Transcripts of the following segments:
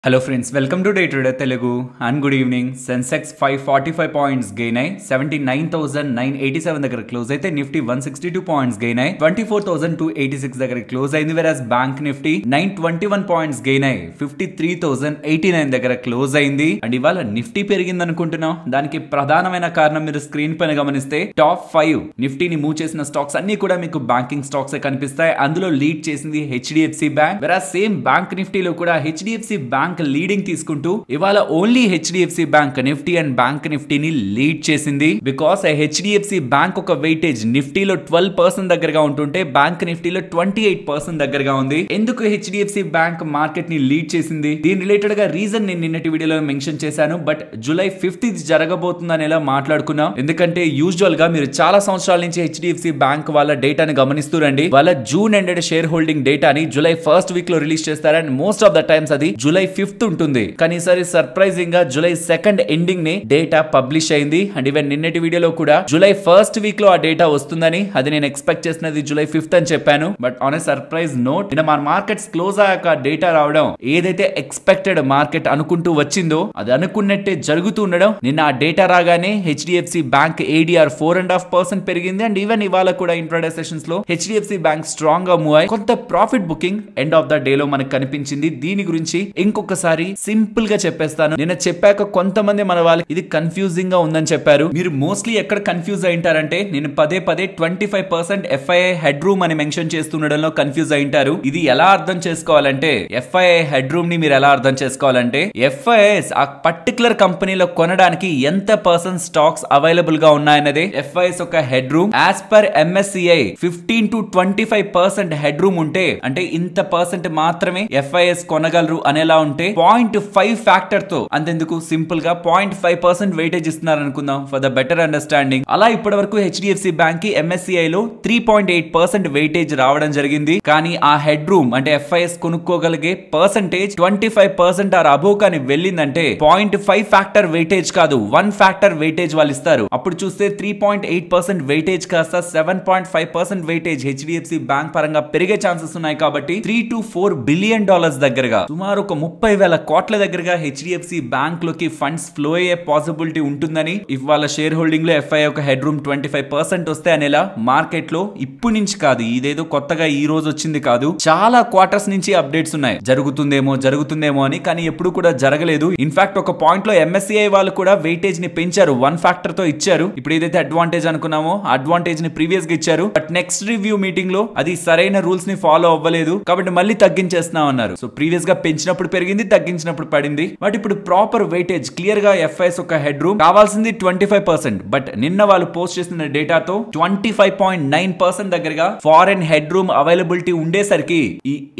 Hello friends, welcome to Day Trader Telugu and good evening. Sensex 545 points gain అయ్యి 79,987 దగ్గర close అయితే Nifty 162 points gain అయ్యి 24,286 దగ్గర close అయింది. వెరాస్ బ్యాంక్ నిఫ్టీ 921 పాయింట్స్ గెయిన్ అయ్యి 53,089 దగ్గర క్లోజ్ అయింది. అండ్ ఇవాళ నిఫ్టీ పెరిగింది అనుకుంటున్నాం. దానికి ప్రధానమైన కారణం మీరు స్క్రీన్ పైన గమనిస్తే టాప్ 5 నిఫ్టీని మూవ్ చేసిన స్టాక్స్ అన్ని కూడా మీకు బ్యాంకింగ్ స్టాక్స్ కనిపిస్తాయి. అందులో లీడ్ చేసింది HDFC bank. Whereas same bank నిఫ్టీలో కూడా హెచ్డిఎఫ్సి బ్యాంక్ లీడింగ్ తీసుకుంటూ ఇవాళ only HDFC bank Nifty and bank నిఫ్టీని లీడ్ చేసింది. బికాస్ హెచ్డిఎఫ్సి బ్యాంక్ ఒక వెయిటేజ్ నిఫ్టీలో 12% దగ్గరగా ఉంటుంటే బ్యాంక్ నిఫ్టీలో 28% దగ్గరగా ఉంది. ఎందుకు హెచ్డిఎఫ్సి బ్యాంక్ మార్కెట్ ని లీడ్ చేసింది? దీని రిలేటెడ్ గా రీజన్ నేను నిన్నటి వీడియోలో మెన్షన్ చేశాను. బట్ జూలై 5th ఇది జరగబోతుందని ఎలా మాట్లాడుకున్నాం. ఎందుకంటే యూజువల్ గా మీరు చాలా సంవత్సరాల నుంచి హెచ్డిఎఫ్సి బ్యాంక్ వాళ్ళ డేటాని గమనిస్తూ రండి. వాళ్ళ జూన్ ఎండెడ్ షేర్ హోల్డింగ్ డేటాని జూలై 1st వీక్ లో రిలీజ్ చేస్తారు. And most of the times అది జూలై 5th ఉంటుంది. కానీ ఈసారి సర్ప్రైజింగ్ గా జూలై 2nd ఎండింగ్ ని డేటా పబ్లిష్ అయింది. అండ్ ఈవెన్ నిన్నటి వీడియోలో కూడా జూలై 1st వీక్ లో ఆ డేటా వస్తుందని, అది నేను ఎక్స్పెక్ట్ చేసినది జూలై 5th అని చెప్పాను. But on a surprise note నిన్న మన మార్కెట్స్ క్లోజ్ అయ్యాక డేటా రావడం, ఏదైతే ఎక్స్పెక్టెడ్ మార్కెట్ అనుకుంటూ వచ్చిందో అది అనుకున్నట్టే జరుగుతూ ఉండడం. నిన్న ఆ డేటా రాగానే హెచ్డిఎఫ్సి బ్యాంక్ ఏడిఆర్ 4.5% పెరిగింది. అండ్ ఈవెన్ ఇవాళ కూడా ఇంట్రాడే సెషన్స్ లో హెచ్డిఎఫ్సి బ్యాంక్ స్ట్రాంగ్ గా మూవ్ అయ్యి కొంత profit booking end of the day లో మనకు కనిపించింది. దీని గురించి ఇంకొకసారి సింపుల్ గా చెప్పేస్తాను. నేను చెప్పాక కొంతమంది మన వాళ్ళకి ఇది కన్ఫ్యూజింగ్ గా ఉందని చెప్పారు. మీరు మోస్ట్లీ ఎక్కడ కన్ఫ్యూజ్ అయింటారంటే నేను పదే 25% ఎఫ్ఐఐ హెడ్ రూమ్ అని మెన్షన్ చేస్తుండడంలో కన్ఫ్యూజ్ అయింటారు. ఇది ఎలా అర్థం చేసుకోవాలంటే ఎఫ్ఐఐ హెడ్ రూమ్ ని మీరు ఎలా అర్థం చేసుకోవాలంటే ఎఫ్ఐఐస్ ఆ పర్టికులర్ కంపెనీలో కొనడానికి ఎంత పర్సెంట్ స్టాక్స్ అవైలబుల్ గా ఉన్నాయన్నదే ఎఫ్ఐఐస్ ఒక head room. As per MSCI 15 to 25% head room ఉంటే, అంటే ఇంత పర్సెంట్ మాత్రమే ఎఫ్ఐఎస్ కొనగలరు అనేలా ఉంటే 0.5 ఫ్యాక్టర్ తో, అంతెందుకు సింపుల్ గా 0.5% వెయిటేజ్ ఇస్తున్నారు అనుకుందాం ఫర్ ద బెటర్ అండర్స్టాండింగ్. అలా ఇప్పటి వరకు హెచ్డిఎఫ్సి బ్యాంక్ కి ఎంఎస్సిఐ లో 3.8% వెయిటేజ్ రావడం జరిగింది. కానీ ఆ హెడ్ రూమ్ అంటే ఎఫ్ఐఎస్ కొనుక్కోగలిగే పర్సెంటేజ్ 25% ఆర్ అబోవ్ కానీ వెళ్ళిందంటే 0.5 ఫ్యాక్టర్ వెయిటేజ్ కాదు, 1 ఫ్యాక్టర్ వెయిటేజ్ వాళ్ళు ఇస్తారు. అప్పుడు చూస్తే 3.8% వెయిటేజ్ కాస్త 7.5% వెయిటేజ్ హెచ్డిఎఫ్సి బ్యాంక్ పరంగా పెరిగే ఛాన్సెస్ ఉన్నాయి. కాబట్టి $3 to $4 బిలియన్ దగ్గరగా, సుమారు ఒక 30,000 కోట్ల దగ్గరగా హెచ్డిఎఫ్సి బ్యాంక్ లోకి ఫండ్స్ ఫ్లో అయ్యే పాసిబిలిటీ ఉంటుందని, ఇవాళ షేర్ హోల్డింగ్ లో ఎఫ్ఐ ఒక హెడ్ రూమ్ 25% వస్తే అనేలా మార్కెట్ లో ఇప్పటి నుంచి కాదు, ఇదేదో కొత్తగా ఈ రోజు వచ్చింది కాదు, చాలా క్వార్టర్స్ నుంచి అప్డేట్స్ ఉన్నాయి జరుగుతుందేమో అని. కానీ ఎప్పుడు కూడా జరగలేదు. ఇన్ఫాక్ట్ ఒక పాయింట్ లో ఎంఎస్సిఐ వాళ్ళు కూడా వెయిటేజ్ ని పెంచారు, 1 ఫ్యాక్టర్ తో ఇచ్చారు. ఇప్పుడు ఏదైతే అడ్వాంటేజ్ అనుకున్నామో అడ్వాంటేజ్ ని ప్రీవియస్ గా ఇచ్చారు. బట్ నెక్స్ట్ రివ్యూ మీటింగ్ లో అది సరైన రూల్స్ ని ఫాలో అవ్వలేదు కాబట్టి మళ్ళీ తగ్గించేస్తున్నాం అన్నారు. సో ప్రీవియస్ గా పెంచినప్పుడు పెరిగింది, తగ్గించినప్పుడు పడింది. బట్ ఇప్పుడు ప్రాపర్ వెయిటేజ్ క్లియర్ గా ఎఫ్ఐఎస్ ఒక హెడ్ రూమ్ కావాల్సింది 25%. బట్ నిన్న వాళ్ళు పోస్ట్ చేసిన డేటాతో 25.9% దగ్గరగా ఫారెన్ హెడ్ రూమ్ అవైలబిలిటీ ఉండేసరికి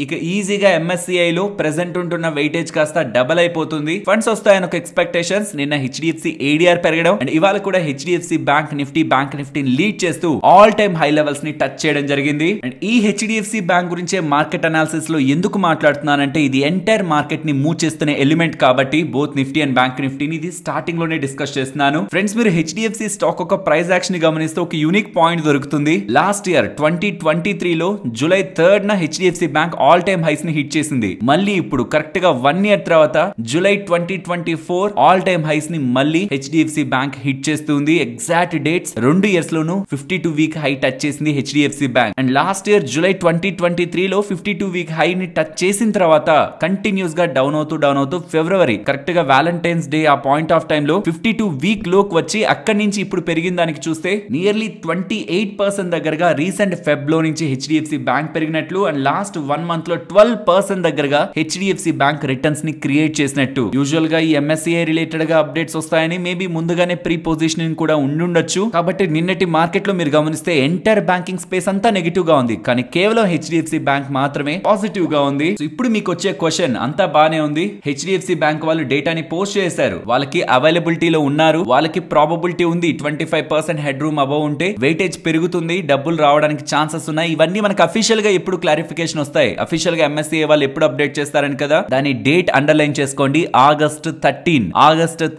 ఇక ఈజీగా ఎంఎస్సిఐ లో ప్రెసెంట్ ఉంటున్న వెయిటేజ్ కాస్త డబల్ అయిపోతుంది. ఫండ్స్ వస్తాయని ఒక ఎక్స్పెక్టేషన్స్. నిన్న హెచ్డిఎఫ్సి ఏడిఆర్ పెరగడం అండ్ ఇవాళ కూడా హెచ్డిఎఫ్సి బ్యాంక్ నిఫ్టీని లీడ్ చేస్తూ ఆల్ టైమ్ హై లెవెల్స్ ని టచ్ చేయడం జరిగింది. అండ్ ఈ హెచ్డిఎఫ్సి బ్యాంక్ గురించే మార్కెట్ అనాలిసిస్ లో ఎందుకు మాట్లాడుతున్నానంటే ఇది ఎంటైర్ మార్కెట్ ని మూవ్ చేస్తున్న ఎలిమెంట్ కాబట్టి బోత్ నిఫ్టీ అండ్ బ్యాంక్ నిఫ్టీని ఇది స్టార్టింగ్ లోనే డిస్కస్ చేస్తున్నాను. ఫ్రెండ్స్, మీరు హెచ్డిఎఫ్సి స్టాక్ ఒక ప్రైస్ యాక్షన్ ని గమనిస్తే ఒక యూనిక్ పాయింట్ దొరుకుతుంది. లాస్ట్ ఇయర్ 2023 లో July 3rd HDFC bank all time highs ని హిట్ చేసింది. మళ్ళీ ఇప్పుడు కరెక్ట్ గా 1 year తర్వాత జూలై 2024 ఆల్ టైమ్ హైస్ ని మళ్ళీ హెచ్డిఎఫ్సి బ్యాంక్ హిట్ చేస్తుంది. ఎగ్జాక్ట్ డేట్స్ 2 years లోను 52 వీక్ హై టచ్ చేసింది HDFC bank. And last year July 2023 లో 52 వీక్ హై ని టచ్ చేసిన తర్వాత కంటిన్యూస్ గా డౌన్ అవుతూ ఫిబ్రవరి కరెక్ట్ గా వ్యాలంటైన్స్ డే ఆ పాయింట్ ఆఫ్ టైమ్ లో 52 వీక్ లోకి వచ్చి అక్కడి నుంచి ఇప్పుడు పెరిగిన దానికి చూస్తే నియర్లీ 28% దగ్గరగా రీసెంట్ ఫెబ్ లో నుంచి హెచ్డిఎఫ్సి బ్యాంక్ పెరిగినట్లు. అండ్ లాస్ట్ 1 month లో 12% దగ్గరగా హెచ్డిఎఫ్సి బ్యాంక్ రిటర్న్స్ ని క్రియేట్ చేసినట్టు. యూజువల్ గా ఈ ఎంఎస్సిఐ రిలేటెడ్ గా అప్డేట్స్ వస్తాయని మేబీ ముందుగానే ప్రీ పొజిషనింగ్ కూడా ఉండుండొచ్చు. కాబట్టి నిన్నటి మార్కెట్ లో మీరు గమనిస్తే ఎంటైర్ బ్యాంకింగ్ స్పేస్ అంతా నెగిటివ్ గా ఉంది, కానీ కేవలం హెచ్డిఎఫ్సి బ్యాంక్ మాత్రమే పాజిటివ్ గా ఉంది. సో ఇప్పుడు మీకు వచ్చే క్వశ్చన్, అంతా బానే ఉంది, హెచ్డిఎఫ్సి బ్యాంక్ వాళ్ళు డేటాని పోస్ట్ చేశారు, వాళ్ళకి అవైలబిలిటీలో ఉన్నారు, వాళ్ళకి ప్రాబబిలిటీ ఉంది 25% హెడ్ రూమ్ అబౌవ్ ఉంటే వెయిటేజ్ పెరుగుతుంది, డబ్బులు రావడానికి ఛాన్సెస్ ఉన్నాయి. ఇవన్నీ మనకు అఫీషియల్ గా ఎప్పుడు క్లారిఫికేషన్ వస్తాయి, అఫీషియల్ గా ఎంఎస్సిఐ వాళ్ళు ఎప్పుడు అప్డేట్ చేస్తారని కదా, దాని డేట్ అండర్లైన్ చేసుకోండి. ఆగస్ట్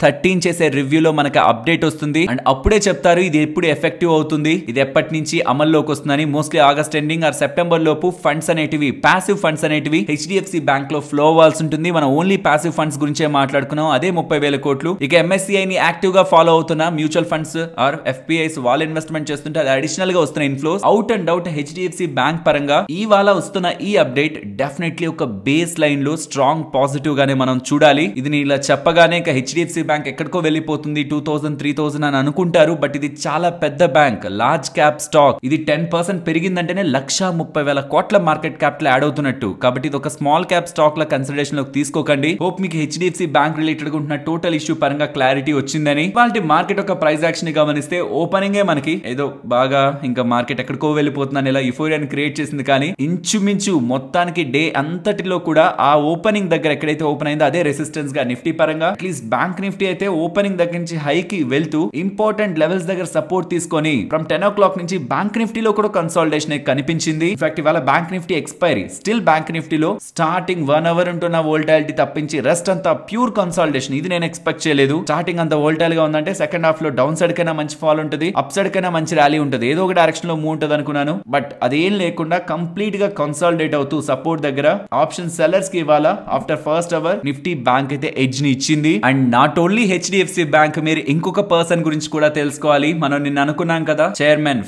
13 చేసే రివ్యూలో మనకు అప్డేట్ వస్తుంది. అండ్ అప్పుడే చెప్తారు ఇది ఎప్పుడు ఎఫెక్టివ్ అవుతుంది, ఇది ఎప్పటి నుంచి అమల్లోకి వస్తుందని. Mostly August ending or September లోపు ఫండ్స్ అనేటివి, పాసివ్ ఫండ్స్ అనేటివి హెచ్డిఎఫ్సి బ్యాంక్ లో ఫ్లో అవ్వాల్సి ఉంటుంది. ఉంటుంది. మనం ఓన్లీ పాసివ్ ఫండ్స్ గురించే మాట్లాడుకున్నాం, అదే 30,000 కోట్లు. ఇక MSCI ని యాక్టివ్ గా ఫాలో అవుతున్న మ్యూచువల్ ఫండ్స్ ఆర్ FPIs వాళ్ళు ఇన్వెస్ట్మెంట్ చేస్తుంటే అది అడిషనల్ గా వస్తున్న inflows. Out and out HDFC bank పరంగా ఇవాళ వస్తున్న ఈ అప్డేట్ డెఫినెట్లీ ఒక బేస్ లైన్ లో స్ట్రాంగ్ పాజిటివ్ గానే మనం చూడాలి. ఇది ఇలా చెప్పగానే ఇక HDFC బ్యాంక్ ఎక్కడికో వెళ్ళిపోతుంది 2000, 3000 అని అనుకుంటారు. బట్ ఇది చాలా పెద్ద బ్యాంక్, లార్జ్ క్యాప్ స్టాక్. ఇది 10% పెరిగిందంటేనే 1,30,000 కోట్ల మార్కెట్ క్యాపిటల్ యాడ్ అవుతున్నట్టు. కాబట్టి ఇది ఒక స్మాల్ క్యాప్ స్టాక్ ల కన్సిడరేషన్ లోకి తీసుకోకండి. హోప్ మీకు HDFC బ్యాంక్ రిలేటెడ్ గా ఉంటున్న టోటల్ ఇష్యూ పరంగా క్లారిటీ వచ్చిందని. వాళ్ళ మార్కెట్ ఒక ప్రైస్ యాక్షన్ ని గమనిస్తే ఓపెనింగ్ మనకి ఏదో బాగా ఇంకా మార్కెట్ ఎక్కడికో వెళ్ళిపోతుందని ఇలా యుఫోరియాని క్రియేట్ చేసింది. కానీ ఇంచుమించు మొత్తానికి డే అంతటిలో కూడా ఆ ఓపెనింగ్ దగ్గర ఎక్కడైతే ఓపెన్ అయిందో అదే రెసిస్టెన్స్ గా నిఫ్టీ పరంగా. అట్లీస్ట్ బ్యాంక్ నిఫ్టీ అయితే ఓపెనింగ్ దగ్గర నుంచి హైకి వెళ్తూ ఇంపార్టెంట్ లెవెల్స్ దగ్గర సపోర్ట్ తీసుకొని ఫ్రమ్ 10 o'clock నుంచి బ్యాంక్ నిఫ్టీలో కూడా కన్సాలిడేషన్ కనిపించింది. ఇన్ఫాక్ట్ ఇవాళ bank Nifty expiry still bank నిఫ్టీలో స్టార్టింగ్ 1 hour ఉంటున్న వోల్టాలిటీ తప్పించి రెస్ట్ అంతా ప్యూర్ కన్సాలిడేషన్. ఇది నేను ఎక్స్పెక్ట్ చేయలేదు. స్టార్టింగ్ అంత వోల్టైల్ గా ఉందంటే సెకండ్ హాఫ్ లో డౌన్ సైడ్ కైనా మంచి ఫాల్ ఉంటుంది, అప్ సైడ్ కైనా మంచి ర్యాలీ ఉంటుంది, ఏదో ఒక డైరెక్షన్ లో మూవ్ ఉంటుంది అనుకున్నాను. బట్ అదేం లేకుండా కంప్లీట్ గా కన్సాలిడేట్ అవుతూ సపోర్ట్ దగ్గర ఆప్షన్ సెల్లర్స్ కి ఇవాళ after first hour Nifty bank అయితే ఎడ్జ్ ని ఇచ్చింది. And not only HDFC bank, మీరు ఇంకొక పర్సన్ గురించి కూడా తెలుసుకోవాలి. మనం నిన్న అనుకున్నాం కదా,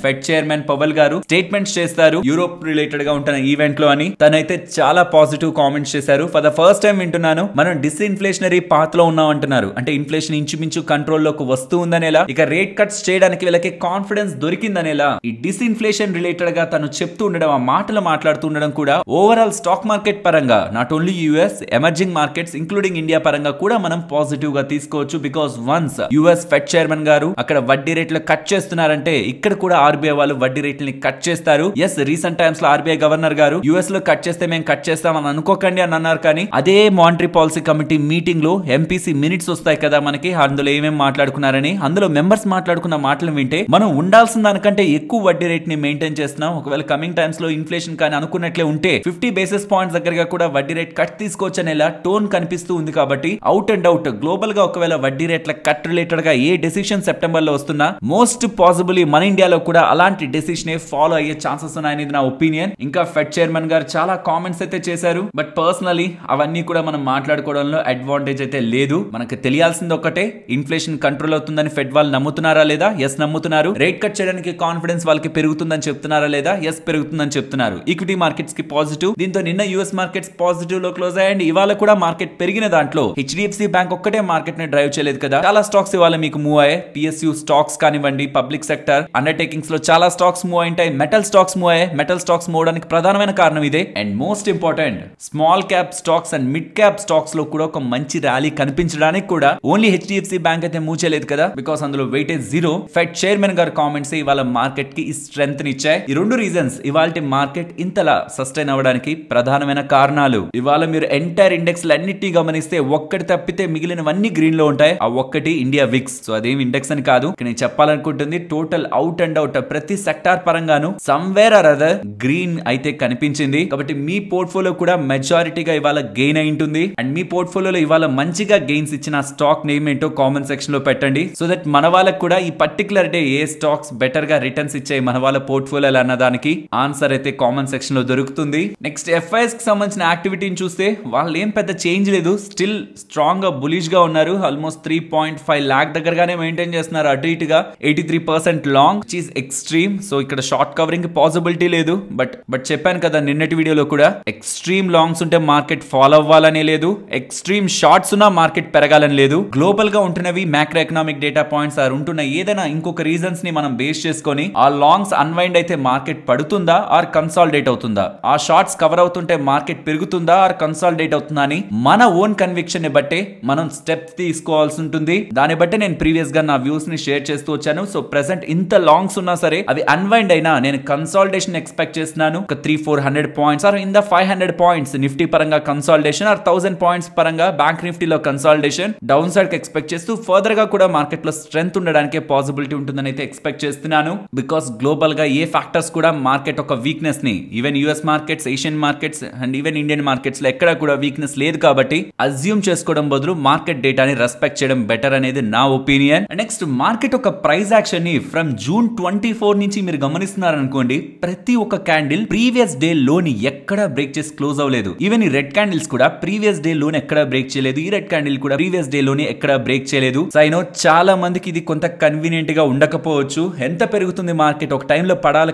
ఫెడ్ చైర్మన్ పవల్ గారు స్టేట్మెంట్స్ చేస్తారు యూరోప్ రిలేటెడ్ గా ఉంటున్న ఈవెంట్ లో అని. తనైతే చాలా పాజిటివ్ కామెంట్స్ చేశారు. ఫర్ ద ఫస్ట్ టైం వింటున్నాను మనం డిస్ఇన్ఫ్లేషనరీ పాత్ లో ఉన్నాం అంటున్నారు. అంటే ఇన్ఫ్లేషన్ ఇంచుమించు కంట్రోల్లోకి వస్తూ ఉందనేలా, ఇక రేట్ కట్స్ చేయడానికి వీళ్ళకి కాన్ఫిడెన్స్ దొరికిందనేలా ఈ డిస్ఇన్ఫ్లేషన్ రిలేటెడ్ గా తను చెప్తూ ఉండడం, ఆ మాటలు మాట్లాడుతూ ఉండడం కూడా ఓవరాల్ స్టాక్ మార్కెట్ పరంగా not only US emerging markets including India పరంగా కూడా మనం పాజిటివ్ గా తీసుకోవచ్చు. Because once US fed chairman గారు అక్కడ వడ్డీ రేట్లు కట్ చేస్తున్నారంటే ఇక్కడ కూడా RBI వాళ్ళు వడ్డీ రేట్లని కట్ చేస్తారు. ఎస్, రీసెంట్ టైమ్స్ లో RBI గవర్నర్ గారు US లో కట్ చేస్తే మేము కట్ చేస్తామని అనుకోకండి అని అన్నారు. కానీ అదే మానిటరీ పాలసీ కమిటీ మీటింగ్ లో MPC మినిట్స్ వస్తాయి కదా మనకి, అందులో ఏమేమి మాట్లాడుకున్నారని. అందులో మెంబర్స్ మాట్లాడుకున్న మాటలు వింటే మనం ఉండాల్సిన దానికంటే ఎక్కువ వడ్డీ రేట్ ని మెయింటైన్ చేస్తున్నాం. ఒకవేళ కమింగ్ టైమ్స్ లో ఇన్ఫ్లేషన్ కానీ అనుకున్నట్లే ఉంటే 50 basis points దగ్గరగా కూడా వడ్డీ రేట్ కట్ తీసుకోవచ్చు అనేలా టోన్ కనిపిస్తూ ఉంది. కాబట్టి అవుట్ అండ్ అవుట్ గ్లోబల్ గా ఒకవేళ వడ్డీ రేట్ల కట్ రిలేటెడ్ గా ఏ డెసిషన్ సెప్టెంబర్ లో వస్తున్నా మోస్ట్ పాసిబుల్ మన ఇండియాలో కూడా అలాంటి డెసిషన్ ఫాలో అయ్యే ఛాన్సెస్ ఉన్నాయనేది నా ఒపీనియన్. ఇంకా ఫెడ్ చైర్మన్ గారు చాలా కామెంట్స్ అయితే చేశారు. బట్ పర్సనలీ అవన్నీ కూడా మనం మాట్లాడుకోవడంలో అడ్వాంటేజ్ అయితే లేదు. మనకు తెలియాల్సింది ఒకటే, ఇన్ఫ్లేషన్ కంట్రోల్ అవుతుందని ఫెడ్ వాళ్ళు నమ్ముతున్నారా లేదా? ఎస్, నమ్ముతున్నారు. రేట్ కట్ చేయడానికి కాన్ఫిడెన్స్ వాళ్ళకి పెరుగుతుందని చెప్తున్నారా లేదా? ఎస్, పెరుగుతుందని చెప్తున్నారు. ఈక్విటీ మార్కెట్స్ కి పాజిటివ్. దీంతో నిన్న US మార్కెట్స్ పాజిటివ్ లో క్లోజ్ అయ్యాయి. ఇవాళ కూడా మార్కెట్ పెరిగిన దాంట్లో HDFC బ్యాంక్ ఒక్కటే మార్కెట్ ని డ్రైవ్ చేయలేదు కదా, చాలా స్టాక్స్ ఇవాళ మీకు మూవ్ అయ్యాయి. PSU స్టాక్స్ కానివ్వండి, పబ్లిక్ సెక్టర్ అండర్టేకింగ్స్ లో చాలా స్టాక్స్ మూవ్ అయ్యాయి. మెటల్ స్టాక్స్ మూవ్ అయ్యాయి. మెటల్ స్టాక్స్ మూవ్ అవడానికి ప్రధానమైన కారణం ఇదే. And most important, small cap stocks and mid cap stocks లో కూడా ఒక మంచి ర్యాలీ కనిపించడానికి కూడా ఓన్లీ HDFC బ్యాంక్ అయితే మూవ్ చేయలేదు కదా, బికాస్ అందులో వెయిటేజ్ 0. ఫెడ్ చైర్మన్ గారి కామెంట్స్ ఇవాళ మార్కెట్ కి ఈ స్ట్రెంత్ ని ఇచ్చాయి. ఈ రెండు రీజన్స్ ఇవాళ మార్కెట్ ఇంతలా సస్టైన్ అవ్వడానికి ప్రధానమైన కారణాలు. ఇవాళ మీరు ఎంటైర్ ఇండెక్స్ అన్నిటిని గమనిస్తే ఒక్కటి తప్పితే మిగిలినవన్నీ గ్రీన్ లో ఉంటాయి. ఆ ఒక్కటి ఇండియా విక్స్. సో అదేం ఇండెక్స్ అని కాదు, నేను చెప్పాలనుకుంటుంది టోటల్ అవుట్ అండ్ అవుట్ ప్రతి సెక్టార్ పరంగాను సమ్వేర్ ఆర్ అదర్ గ్రీన్ అయితే కనిపించింది. కాబట్టి మీ పోర్ట్ఫోలియో కూడా మెజారిటీగా ఇవాళ గెయిన్ అయి ఉంటుంది. అండ్ మీ పోర్ట్ఫోలియోలో ఇవాళ మంచిగా గెయిన్స్ ఇచ్చిన స్టాక్ నేమ్ ఏంటో కామెంట్ సెక్షన్ లో పెట్టండి. సో దట్ మన వాళ్ళకి కూడా ఈ పర్టికులర్ డే ఏ స్టాక్స్ బెటర్ గా రిటర్న్స్ ఇచ్చాయి మన వాళ్ళ పోర్ట్ఫోలియోలు అన్న దానికి ఆన్సర్ అయితే కామెంట్ సెక్షన్ లో దొరుకుతుంది. నెక్స్ట్ FIs కి సంబంధించిన యాక్టివిటీని చూస్తే వాళ్ళు ఏం పెద్ద చేంజ్ లేదు, స్టిల్ స్ట్రాంగ్ గా బులిష్ గా ఉన్నారు. ఆల్మోస్ట్ 3.5 lakh దగ్గరగానే మెయింటైన్ చేస్తున్నారు. అటు ఇటుగా 83% long, which is extreme. So ఇక్కడ షార్ట్ కవరింగ్ పాసిబిలిటీ లేదు. బట్ చెప్పాను కదా నిన్నటి వీడియోలో కూడా, ఎక్స్ట్రీమ్ లాంగ్స్ ఉంటే మార్కెట్ ఫాలో అవ్వాలనే లేదు, ఎక్స్ట్రీమ్ షార్ట్స్ ఉన్న మార్కెట్ పెరగాలని లేదు. గ్లోబల్ గా ఉంటున్నవి macro economic data points or ఉంటున్న ఏదైనా ఇంకొక రీజన్స్ ని మనం బేస్ చేసుకొని ఆ లాంగ్స్ అన్వైండ్ అయితే మార్కెట్ పడుతుందా ఆర్ కన్సాలిడేట్ అవుతుందా, ఆ షార్ట్స్ కవర్ అవుతుంటే మార్కెట్ పెరుగుతుందా ఆర్ కన్సాలిడేట్ అవుతుందా అని మన ఓన్ కన్విక్షన్ ని బట్టే మనం స్టెప్స్ తీసుకోవాల్సి ఉంటుంది. దాన్ని బట్టి నేను ప్రీవియస్ గా నా వ్యూస్ ని షేర్ చేస్తూ వచ్చాను. సో ప్రెసెంట్ ఇంత లాంగ్స్ ఉన్నా సరే అవి అన్వైండ్ అయినా నేను కన్సాలిడేషన్ ఎక్స్పెక్ట్ చేస్తున్నాను. ఒక 300-400 points or in the 500 points Nifty పరంగా కన్సాలిడేషన్ ఆర్ 1000 పాయింట్స్ పరంగా బ్యాంక్ నిఫ్టీలో కన్సాలిడేషన్ డౌన్ సైడ్ కి ఎక్స్పెక్ట్ చేస్తూ ఫర్దర్ గా కూడా మార్కెట్ లో స్ట్రెంత్ ఉండడానికి పాసిబిలిటీ ఉంటుందని అయితే ఎక్స్పెక్ట్ చేస్తున్నాను. బికాస్ గ్లోబల్ గా ఏ ఫ్యాక్టర్స్ కూడా మార్కెట్ ఒక వీక్నెస్ ని, even US markets, Asian markets and even Indian markets లో ఎక్కడ కూడా వీక్నెస్ లేదు. కాబట్టి అజ్యూమ్ చేసుకోవడం బదులు మార్కెట్ డేటాని రెస్పెక్ట్ చేయడం బెటర్ అనేది నా ఒపీనియన్. నెక్స్ట్, మార్కెట్ ఒక ప్రైస్ యాక్షన్ ని ఫ్రమ్ June 24 నుంచి మీరు గమనిస్తున్నారనుకోండి, ప్రతి ఒక్క క్యాండిల్ ప్రీవియస్ డే లోని ఎక్కడ బ్రేక్ చేసి క్లోజ్ అవ్వలేదు. ఈవెన్ ఈ రెడ్ క్యాండిల్స్ కూడా కూడా ప్రీవియస్ డే లోనే ఎక్కడ బ్రేక్ చేయలేదు, ఈ రెడ్ క్యాండిల్ కూడా ప్రీవియస్ డే లోనే ఎక్కడ బ్రేక్ చేయలేదు. సో ఐ నో చాలా మందికి ఇది కొంత కన్వీనియంట్ గా ఉండకపోవచ్చు. ఎంత పెరుగుతుంది మార్కెట్, ఒక టైంలో పడాలి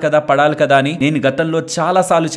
కదా అని నేను గతంలో చాలా సార్లు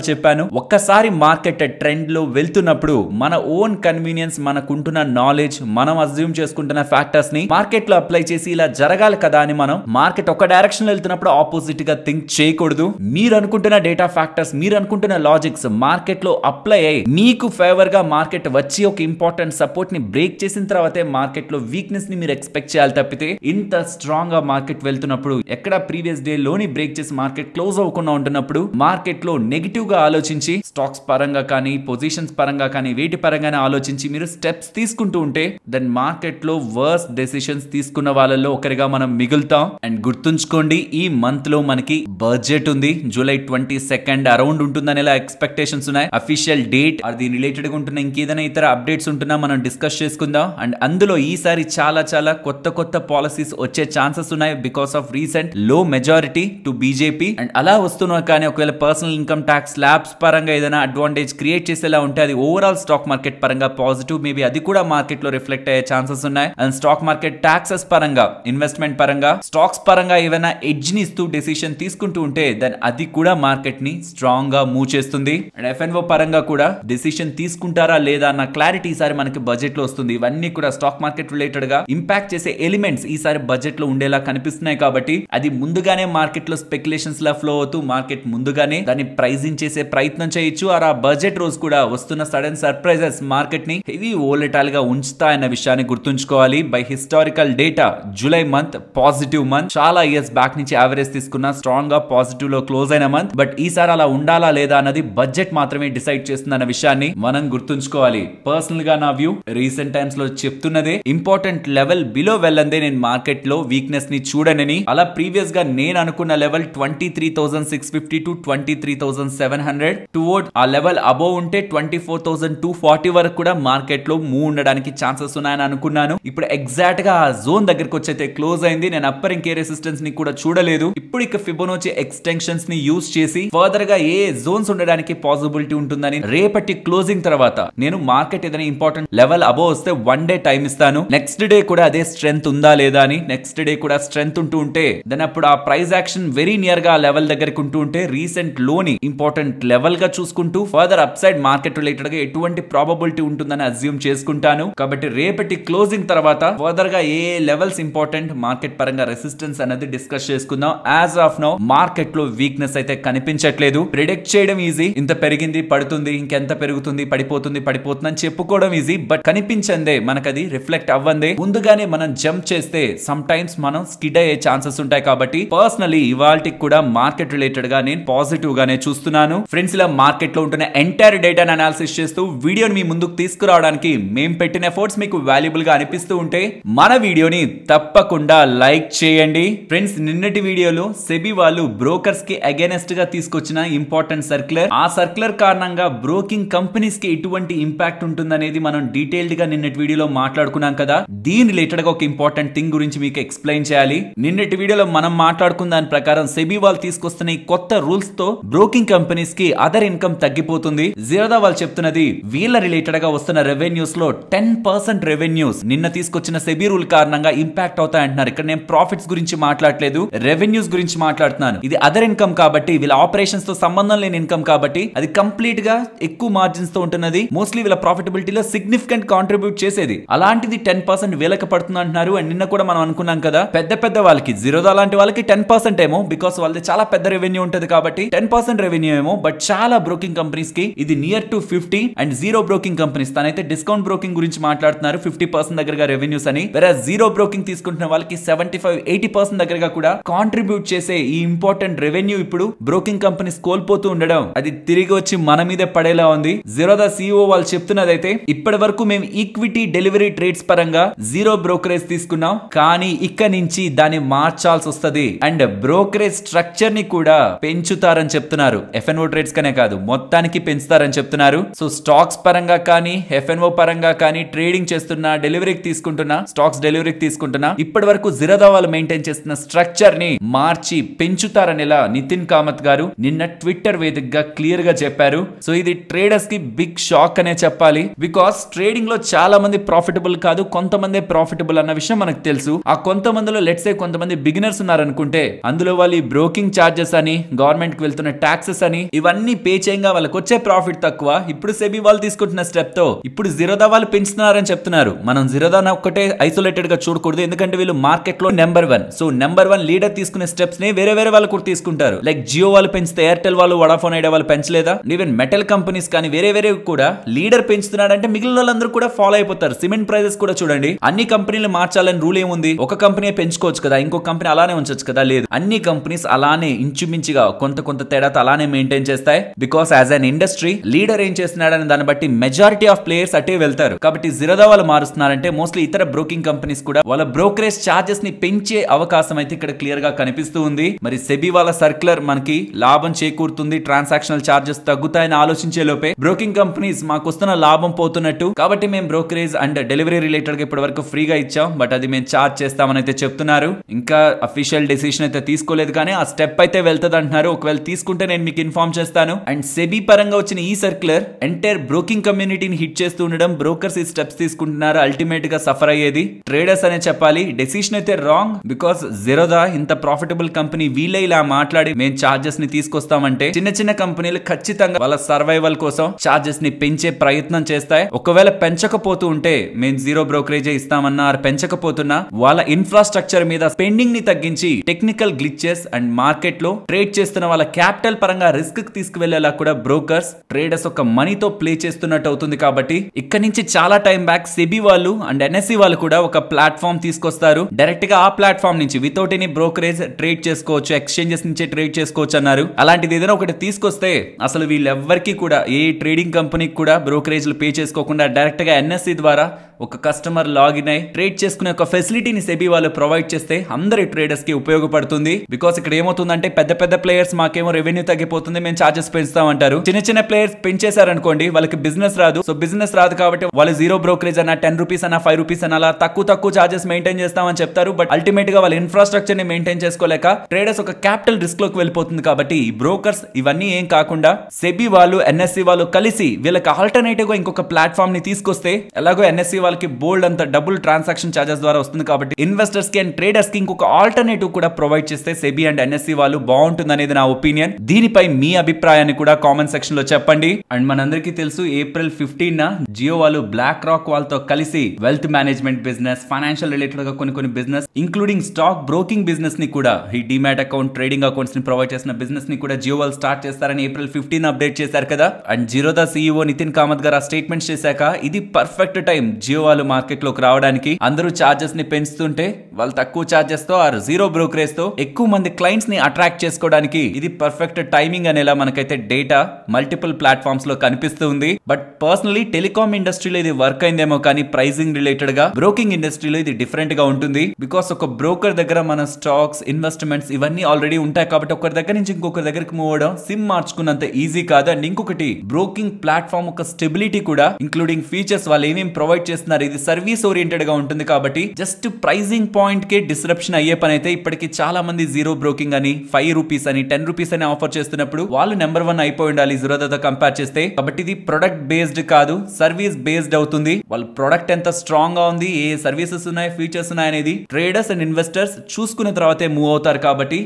చెప్పాను. ఒక్కసారి మార్కెట్ ట్రెండ్ లో వెళ్తున్నప్పుడు మన ఓన్ కన్వీనియన్స్, మనకుంటున్న నాలెడ్జ్, మనం అజ్యూమ్ చేసుకుంటున్న ఫ్యాక్టర్స్ ని మార్కెట్ లో అప్లై చేసి ఇలా జరగాలి కదా అని మనం మార్కెట్ ఒక డైరెక్షన్ లో వెళ్తున్నప్పుడు ఆపోజిట్ గా థింక్ చేయకూడదు. మీరు అనుకుంటున్న డేటా ఫ్యాక్టర్స్, మీరు అనుకుంటున్న లాజిక్స్ మార్కెట్ లో అప్లై అయ్యి మీకు ఫేవర్ గా మార్కెట్ వచ్చి ఒక ఇంపార్టెంట్ సపోర్ట్ ని బ్రేక్ చేసిన తర్వాతే మార్కెట్ లో వీక్నెస్ ని మీరు ఎక్స్పెక్ట్ చేయాలి తప్పితే ఇంత స్ట్రాంగ్ గా మార్కెట్ వెళ్తున్నప్పుడు ఎక్కడ ప్రీవియస్ డే లోని బ్రేక్ చేసి మార్కెట్ క్లోజ్ అవ్వకుండా ఉంటున్నప్పుడు మార్కెట్ లో నెగిటివ్ గా ఆలోచించి స్టాక్స్ పరంగా కానీ పొజిషన్స్ పరంగా కానీ వేటి పరంగానే ఆలోచించి మీరు స్టెప్స్ తీసుకుంటూ ఉంటే దెన్ మార్కెట్ లో వర్స్ట్ డెసిషన్స్ తీసుకున్న వాళ్ళలో ఒకరిగా మనం మిగులుతాం. అండ్ గుర్తుంచుకోండి, ఈ మంత్ లో మనకి బడ్జెట్ ఉంది. జూలై 22 అరౌండ్ ఉంటుందని ఇలా ఎక్స్పెక్టేషన్స్ ఉన్నాయి. అఫీషియల్ డేట్ అది రిలేటెడ్ గా ఉంటున్న ఇంకేదైనా ఇతర అప్డేట్స్ ఉంటున్నా మనం డిస్కస్ చేసుకుందాం. అండ్ అందులో ఈసారి చాలా కొత్త పాలసీస్ వచ్చే ఛాన్సెస్ ఉన్నాయి బికాస్ ఆఫ్ రీసెంట్ లో మెజారిటీ టు బీజేపీ. అండ్ అలా వస్తున్నా కానీ ఒకవేళ పర్సనల్ ఇన్కమ్ ట్యాక్స్ స్లాబ్స్ పరంగా ఏదైనా అడ్వాంటేజ్ క్రియేట్ చేసేలా ఉంటే అది ఓవరాల్ స్టాక్ మార్కెట్ పరంగా పాజిటివ్, మేబీ అది కూడా మార్కెట్ లో రిఫ్లెక్ట్ అయ్యే ఛాన్సెస్ ఉన్నాయి. అండ్ స్టాక్ మార్కెట్ టాక్సెస్ పరంగా, ఇన్వెస్ట్మెంట్ పరంగా, స్టాక్స్ పరంగా ఏమైనా ఎడ్జ్ ని ఇస్తూ డెసిషన్ తీసుకుంటూ ఉంటే దెన్ అది కూడా మార్కెట్ ని స్ట్రాంగ్ గా మూవ్ చేస్తుంది. అండ్ ఎఫ్ఎన్ఓ పరంగా కూడా డెసిషన్ తీసుకుంటారా లేదా అన్న క్లారిటీ ఈసారి మనకి బడ్జెట్ లో వస్తుంది. ఇవన్నీ కూడా స్టాక్ మార్కెట్ రిలేటెడ్ గా ఇంపాక్ట్ చేసే ఎలిమెంట్స్ ఈసారి బడ్జెట్ లో ఉండేలా కనిపిస్తున్నాయి. కాబట్టి అది ముందుగానే మార్కెట్ లో స్పెక్యులేషన్స్ లా ఫ్లో అవుతూ మార్కెట్ ముందుగానే దాన్ని ప్రైజింగ్ చేసే ప్రయత్నం చేయొచ్చు. ఆ బడ్జెట్ రోజు కూడా వస్తున్న సడన్ సర్ప్రైజెస్ మార్కెట్ ని హెవీ వోలటైల్ గా ఉంచుతాయన్న విషయాన్ని గుర్తుంచుకోవాలి. By historical data July month positive month, చాలా ఇయర్స్ బ్యాక్ నుంచి యావరేజ్ తీసుకున్న స్ట్రాంగ్ గా పాజిటివ్ లో క్లోజ్ అయిన మంత్. బట్ ఈసారి అలా ఉండాలా లేదా అన్నది బడ్జెట్ మాత్రమే డిసైడ్ చేస్తుందన్న విషయాన్ని మనం గుర్తుంచుకోవాలి. పర్సనల్ గా నా వ్యూ రీసెంట్ టైమ్స్ లో చెప్తున్నదే, ఇంపార్టెంట్ లెవెల్ బిలో వెళ్ళందే నేను మార్కెట్ లో వీక్నెస్ ని చూడనని. అలా ప్రీవియస్ గా నేను అనుకున్న లెవెల్ 23,650 to 23,700 టువర్డ్ ఆ లెవెల్ అబోవ్ ఉంటే 24,240 వరకు కూడా మార్కెట్ లో మూవ్ ఉండడానికి ఛాన్సెస్ ఉన్నాయని అనుకున్నాను. ఇప్పుడు ఎగ్జాక్ట్ గా ఆ జోన్ దగ్గరికి వచ్చైతే క్లోజ్ అయింది. నేను అప్పర్ ఇంకే రెసిస్టెన్స్ ని కూడా చూడలేదు. ఇప్పుడు ఇక ఫిబొనాచి ఎక్స్టెన్షన్స్ ని యూజ్ చేసి ఫర్దర్ గా ఏ జోన్స్ ఉండడానికి పాసిబిలిటీ ఉంటుందని రేపటి క్లోజింగ్ తర్వాత నేను మార్కెట్ ఏదైనా ఇంపార్టెంట్ లెవెల్ అబోవ్ వస్తే 1 డే టైం ఇస్తాను. నెక్స్ట్ డే కూడా అదే స్ట్రెంత్ ఉందా లేదా అని, నెక్స్ట్ డే కూడా స్ట్రెంత్ ఉంటూ ఉంటే దెన్ అప్పుడు ఆ ప్రైస్ యాక్షన్ వెరీ నియర్ గా ఆ లెవెల్ దగ్గరికి ఉంటూ ఉంటే రీసెంట్ లోని ఇంపార్టెంట్ లెవెల్ గా చూసుకుంటూ further up side market related గా ఎటువంటి ప్రాబబిలిటీ ఉంటుందని అజ్యూమ్ చేసుకుంటాను. కాబట్టి రేపటి క్లోజింగ్ తర్వాత ఫర్దర్ గా ఏ లెవెల్స్ ఇంపార్టెంట్ మార్కెట్ పరంగా రెసిస్టెన్స్ అనేది డిస్కస్ చేసుకుందాం. యాజ్ ఆఫ్ నౌ మార్కెట్ లో వీక్నెస్ అయితే కనిపించట్లేదు. ప్రిడిక్ట్ చేయడం ఈజీ, ఇంత పెరిగింది పడుతుంది, ఇంకెంత పెరుగుతుంది పడిపోతుంది అని చెప్పుకోవడం ఈజీ. బట్ కనిపించందే, మనకు అది రిఫ్లెక్ట్ అవ్వందే, ముందుగానే మనం జంప్ చేస్తే సమ్ టైమ్స్ మనం స్కిడ్ అయ్యే ఛాన్సెస్ ఉంటాయి. కాబట్టి పర్సనలీ ఇవాల్టికి కూడా మార్కెట్ రిలేటెడ్ గా నేను పాజిటివ్ గానే చూస్తున్నాను. ఫ్రెండ్స్, ఇలా మార్కెట్ లో ఉంటున్న ఎంటైర్ డేటాను అనాలిసిస్ చేస్తూ వీడియోని మీ ముందుకు తీసుకురావడానికి మేము పెట్టిన ఎఫర్ట్స్ మీకు వాల్యుబుల్ గా అనిపిస్తూ ఉంటే మన వీడియోని తప్పకుండా లైక్ చేయండి. ఫ్రెండ్స్, నిన్నటి వీడియోలో సెబీ వాళ్ళు బ్రోకర్స్ కి అగైనెస్ట్ గా తీసుకొచ్చిన ఇంపార్టెంట్ సర్క్యులర్, ఆ సర్క్యులర్ కారణంగా బ్రోకింగ్ కంపెనీస్ కి ఎటువంటి ఇంపాక్ట్ ఉంటుందనేది మనం డీటెయిల్డ్ గా నిన్నటి వీడియోలో మాట్లాడుకున్నాం కదా. దీని రిలేటెడ్ గా ఒక ఇంపార్టెంట్ థింగ్ గురించి మీకు ఎక్స్ప్లెయిన్ చేయాలి. నిన్నటి వీడియోలో మనం మాట్లాడుకున్న దాని ప్రకారం సెబీ వాళ్ళు తీసుకొస్తున్న ఈ కొత్త రూల్స్ తో బ్రోకింగ్ కంపెనీస్ కి అదర్ ఇన్కమ్ తగ్గిపోతుంది. జిరోదా వాళ్ళు చెప్తున్నది వీళ్ళ రిలేటెడ్ గా వస్తున్న రెవెన్యూస్ లో 10% రెవెన్యూస్ నిన్న తీసుకొచ్చిన సెబీ రూల్ కారణంగా ఇంపాక్ట్ అవుతాయి అంటున్నారు. ఇక్కడ నేను ప్రాఫిట్స్ గురించి మాట్లాడలేదు, రెవెన్యూస్ గురించి మాట్లాడుతున్నాను. ఇది అదర్ ఇన్కమ్ కాబట్టి, వీళ్ళ ఆపరేషన్స్ తో సంబంధం లేని ఇన్కమ్ కాబట్టి అది కంప్లీట్ గా ఎక్కువ మార్జిన్స్ తో ఉంటున్నది. మోస్ట్లీ వీళ్ళ ప్రాఫిటబిలిటీలో సిగ్నిఫికెంట్ కాంట్రిబ్యూట్ చేసేది. అలాంటిది 10% వీళ్ళకి పడుతుంది అంటున్నారు. అండ్ నిన్న కూడా మనం అనుకున్నాం కదా, పెద్ద వాళ్ళకి జిరోదా లాంటి వాళ్ళకి 10% ఏమో, బికాస్ వాళ్ళది చాలా పెద్ద రెవెన్యూ ఉంటది కాబట్టి 10% రెవెన్యూ ఏమో. బట్ చాలా బ్రోకింగ్ కంపెనీస్ కి ఇది near to 50. And zero broking companies, తనైతే డిస్కౌంట్ బ్రోకింగ్ గురించి మాట్లాడుతున్నారు 50% దగ్గరగా రెవెన్యూస్ అని. వేరే జీరో బ్రోకింగ్ తీసుకుంటున్న వాళ్ళకి 75-80% దగ్గరగా కూడా కాంట్రిబ్యూట్ చేసే ఈ ఇంపార్టెంట్ రెవెన్యూ ఇప్పుడు బ్రోకింగ్ కంపెనీస్ కోల్పోతూ ఉండడం, అది తిరిగి వచ్చి మన మీదే పడేలా ఉంది. జిరోదా సిఇఓ వాళ్ళు చెప్తున్నదైతే, ఇప్పటి వరకు మేము ఈక్విటీ డెలివరీ ట్రేడ్స్ పరంగా జీరో బ్రోకరేజ్ తీసుకున్నాం, కానీ ఇక్కడ నుంచి దాన్ని మార్చాల్సి వస్తది. అండ్ బ్రోకరేజ్ స్ట్రక్చర్ ని కూడా పెంచుతారని చెప్తున్నారు. ఎఫ్ఎన్ఓ ట్రేడ్స్ కనే కాదు, మొత్తానికి పెంచుతారని చెప్తున్నారు. సో స్టాక్స్ పరంగా కానీ ఎఫ్ఎన్ఓ పరంగా కానీ ట్రేడింగ్ చేస్తున్నా, డెలివరీకి తీసుకుంటున్నా, స్టాక్స్ డెలివరీకి తీసుకుంటున్నా, ఇప్పటి వరకు జిరోదా వాళ్ళు మెయింటైన్ చేస్తున్న స్ట్రక్చర్ ని మార్చి పెంచుతారని ఇలా నితిన్ కామత్ గారు నిన్న ట్విట్టర్ వేదికగా క్లియర్ గా చెప్పారు. సో ఇది ట్రేడర్స్ కి బిగ్ షాక్ అనే చెప్పాలి. బికాస్ ట్రేడింగ్ లో చాలా మంది ప్రాఫిటబుల్ కాదు, కొంతమంది ప్రాఫిటబుల్ అన్న విషయం మనకు తెలుసు. ఆ కొంతమందిలో లెట్స్ సే కొంతమంది బిగినర్స్ ఉన్నారనుకుంటే అందులో వాళ్ళు ఈ బ్రోకింగ్ చార్జెస్ అని, గవర్నమెంట్ కి వెళ్తున్న ట్యాక్సెస్ అని ఇవన్నీ పే చేయంగా వాళ్ళకి వచ్చే ప్రాఫిట్ తక్కువ. ఇప్పుడు సెబీ వాళ్ళు తీసుకుంటున్న స్టెప్ తో ఇప్పుడు జిరోదా వాళ్ళు పెంచుతున్నారని చెప్తున్నారు. మనం జిరోదా ఒక్కటే ఐసోలేటెడ్ గా చూడకూడదు, ఎందుకంటే వీళ్ళు మార్కెట్ లో నెంబర్ 1. సో నెంబర్ 1 లీడర్ తీసుకునే స్టెప్స్ ని వేరే వాళ్ళు కూడా తీసుకుంటారు. లైక్ జియో వాళ్ళు పెంచితే ఎయిర్టెల్ వాళ్ళు, వడాఫోన్ ఐడియా వాళ్ళు పెంచలేదా? ఈవెన్ మెటల్ కంపెనీస్ కానీ వేరే కూడా లీడర్ పెంచుతున్నాడంటే మిగిలిన వాళ్ళందరూ కూడా ఫాలో అయిపోతారు. సిమెంట్ ప్రైజెస్ కూడా చూడండి, అన్ని కంపెనీలు మార్చాలని రూల్ ఏముంది? ఒక కంపెనీ పెంచుకోవచ్చు కదా, ఇంకో కంపెనీ అలానే ఉంచొచ్చు కదా? లేదు, అన్ని కంపెనీస్ అలానే ఇంచుమించుగా కొంత తేడాతో అలానే మెయింటైన్ చేస్తాయి. Because as an industry leader ఏం చేస్తున్నాడని దాన్ని బట్టి మెజారిటీ ఆఫ్ ప్లేయర్స్ అటే వెళ్తారు. కాబట్టి జిరోదా వాళ్ళు మారుస్తున్నారంటే మోస్ట్లీ ఇతర బ్రోకింగ్ కంపెనీస్ కూడా వాళ్ళ బ్రోకరేజ్ చార్జెస్ ని పెంచే అవకాశం అయితే ఇక్కడ క్లియర్ గా కనిపిస్తూ ఉంది. మరి సెబీ వాళ్ళ సర్క్యులర్ మనకి లాభం చేకూరుతుంది, ట్రాన్సాక్షనల్ చార్జెస్ తగ్గుతాయని ఆలోచించే లోపే బ్రోకింగ్ కంపెనీస్ మాకు వస్తున్న లాభం పోతున్నట్టు, కాబట్టి మేము బ్రోకరేజ్ అండ్ డెలివరీ రిలేటెడ్ గా ఇప్పటి వరకు ఫ్రీగా ఇచ్చాం, బట్ అది మేము చార్జ్ చేస్తామని అయితే చెప్తున్నారు. ఇంకా అఫీషియల్ డెసిషన్ అయితే తీసుకోలేదు, కానీ ఆ స్టెప్ అయితే వెళ్తుంది అంటున్నారు. ఒకవేళ తీసుకుంటే నేను మీకు ఇన్ఫార్మ్ చేస్తాను. అండ్ సెబీ పరంగా వచ్చిన ఈ సర్క్యులర్ ఎంటైర్ బ్రోకింగ్ కమ్యూనిటీని హిట్ చేస్తూ ఉండడం, బ్రోకర్స్ ఈ స్టెప్స్ తీసుకుంటున్నారు, అల్టిమేట్ గా సఫర్ అయ్యేది ట్రేడర్స్ అనే చెప్పాలి. డెసిషన్ అయితే రాంగ్. బికాస్ జిరోదా ఇంత ప్రాఫిటబుల్ కంపెనీ వీళ్ళే ఇలా మాట్లాడి మేము చార్జెస్ ని తీసుకొస్తామంటే చిన్న కంపెనీలు ఖచ్చితంగా వాళ్ళ సర్వైవల్ కోసం చార్జెస్ ని పెంచే ప్రయత్నం చేస్తాయి. ఒకవేళ పెంచకపోతూ ఉంటే మేము జీరో బ్రోకరేజ్ ఇస్తామన్నా, పెంచకపోతున్నా వాళ్ళ ఇన్ఫ్రాస్ట్రక్చర్ మీద స్పెండింగ్ ని తగ్గించి టెక్నికల్ గ్లిచెస్ అండ్ మార్కెట్ లో ట్రేడ్ చేస్తున్న వాళ్ళ క్యాపిటల్ పరంగా రిస్క్ కి తీసుకువెళ్లేలా కూడా బ్రోకర్స్ ట్రేడర్స్ ఒక మనీతో ప్లే చేస్తున్నట్టు అవుతుంది. కాబట్టి ఇక్కడ నుంచి చాలా టైం బ్యాక్ సెబీ వాళ్ళు అండ్ ఎన్ఎస్సి వాళ్ళు కూడా ఒక ప్లాట్ఫామ్ తీసుకొస్తారు. డైరెక్ట్ గా ఆ ప్లాట్ఫామ్ నుంచి వితౌట్ ఎనీ బ్రోకరేజ్ ట్రేడ్ చేసుకోవచ్చు, ఎక్స్చేంజెస్ నుంచి ట్రేడ్ చేసుకోవచ్చు అన్నారు. అలాంటిది ఏదైనా ఒకటి తీసుకొస్తే అసలు వీళ్ళెవ్వరికి కూడా ఏ ట్రేడింగ్ కంపెనీకి కూడా బ్రోకరేజ్లు పే చేసుకోకుండా డైరెక్ట్ గా ఎన్ఎస్సి ద్వారా ఒక కస్టమర్ లాగిన్ అయి ట్రేడ్ చేసుకునే ఒక ఫెసిలిటీని సెబీ వాళ్ళు ప్రొవైడ్ చేస్తే అందరి ట్రేడర్స్ కి ఉపయోగపడుతుంది. బికాస్ ఇక్కడ ఏమవుతుందంటే పెద్ద ప్లేయర్స్ మాకేమో రెవెన్యూ తగ్గిపోతుంది, మేము చార్జెస్ పెంచుతామంటారు. చిన్న ప్లేయర్స్ పెంచేశారనుకోండి, వాళ్ళకి బిజినెస్ రాదు. సో బిజినెస్ రాదు కాబట్టి వాళ్ళు జీరో బ్రోకరేజ్ అన్న, 10 రూపీస్ అన్న, 5 రూపీస్ అన్న అలా తక్కువ చార్జెస్ మెయింటైన్ చేస్తామని చెప్తారు. బట్ అల్టిమేట్ గా వాళ్ళ ఇన్ఫ్రాస్ట్రక్చర్ ని మెయింటైన్ చేసుకోలేక ట్రేడర్స్ ఒక క్యాపిటల్ రిస్క్ లోకి వెళ్ళిపోతుంది. కాబట్టి బ్రోకర్స్ ఇవన్నీ ఏం కాకుండా సెబీ వాళ్ళు ఎన్ఎస్సి వాళ్ళు కలిసి వీళ్ళకి ఆల్టర్నేటివ్ గా ఇంకొక ప్లాట్ఫామ్ ని తీసుకొస్తే, ఎలాగో ఎన్ఎస్సి వాళ్ళకి బోల్డ్ అంత డబుల్ ట్రాన్సాక్షన్ చార్జెస్ ద్వారా వస్తుంది కాబట్టి ఇన్వెస్టర్స్ కి అండ్ ట్రేడర్స్ కి ఇంకొక ఆల్టర్నేటివ్ కూడా ప్రొవైడ్ చేస్తే సెబీ అండ్ ఎన్ఎస్సి వాళ్ళు బాగుంటుంది అనేది నా ఒపీనియన్. దీనిపై మీ అభిప్రాయాన్ని కూడా కామెంట్ సెక్షన్ లో చెప్పండి. అండ్ మనందరికీ తెలుసు ఏప్రిల్ 15 జియో వాళ్ళు బ్లాక్ రాక్ వాళ్ళతో కలిసి wealth management business, financial related గా కొన్ని business including stock broking business ని కూడా, ఈ డిమాట్ అకౌంట్, ట్రేడింగ్ అకౌంట్స్ ని ప్రొవైడ్ చేసిన బిజినెస్ ని కూడా జియో వాళ్ళు స్టార్ట్ చేస్తారని ఏప్రిల్ 15 అప్డేట్ చేశారు కదా. అండ్ జిరోదా CEO నితిన్ కామత్ గారు ఆ స్టేట్మెంట్స్ చేశాక ఇది పర్ఫెక్ట్ టైం జియో వాళ్ళు మార్కెట్ లోకి రావడానికి. అందరూ చార్జెస్ ని పెంచుతుంటే వాళ్ళు తక్కువ చార్జెస్ తో ఆర్ జీరో బ్రోకరేజ్ తో ఎక్కువ మంది క్లయింట్స్ ని అట్రాక్ట్ చేసుకోవడానికి ఇది పర్ఫెక్ట్ టైమింగ్ అనేలా మనకైతే డేటా మల్టిపుల్ ప్లాట్ఫామ్స్ లో కనిపిస్తుంది. బట్ పర్సనలీ టెలికాం ఇండస్ట్రీలో ఇది వర్క్ అయిందేమో కానీ ప్రైజింగ్ రిలేటెడ్ గా బ్రోకింగ్ ఇండస్ట్రీలో ఇది డిఫరెంట్ గా ఉంటుంది. బికాస్ ఒక బ్రోకర్ దగ్గర మన స్టాక్స్, ఇన్వెస్ట్మెంట్స్ ఇవన్నీ ఆల్రెడీ ఉంటాయి కాబట్టి ఒకరి దగ్గర నుంచి ఇంకొకరి దగ్గరికి మూవ్ అవడం సిమ్ మార్చుకున్నంత ఈజీ కాదు. అండ్ ఇంకొకటి బ్రోకింగ్ ప్లాట్ఫామ్ ఒక స్టెబిలిటీ కూడా ఇంక్లూడింగ్ ఫీచర్స్ వాళ్ళు ఏమేమి ప్రొవైడ్ చేస్తున్నారు, ఇది సర్వీస్ ఓరియంటెడ్ గా ఉంటుంది. కాబట్టి జస్ట్ ప్రైజింగ్ పాయింట్ కే డిస్రప్షన్ అయ్యే పని అయితే ఇప్పటికి చాలా మంది జీరో బ్రోకింగ్ అని, 5 రూపీస్ అని, 10 రూపీస్ అని ఆఫర్ చేస్తున్నప్పుడు వాళ్ళు నెంబర్ 1 అయిపోయి ఉండాలి జిరోదాతో కంపేర్ చేస్తే. కాబట్టి ఇది ప్రొడక్ట్ బేస్డ్ కాదు, సర్వీస్ బేస్డ్ అవుతుంది. వాళ్ళ ప్రొడక్ట్ ఎంత స్ట్రాంగ్ గా ఉంది, ఏ సర్వీసెస్ ఉన్నాయి, ఫీచర్స్ ఉన్నాయి అనేది ట్రేడర్స్ అండ్ ఇన్వెస్టర్స్ చూసుకున్న తర్వాతే మూవ్ అవుతారు. కాబట్టి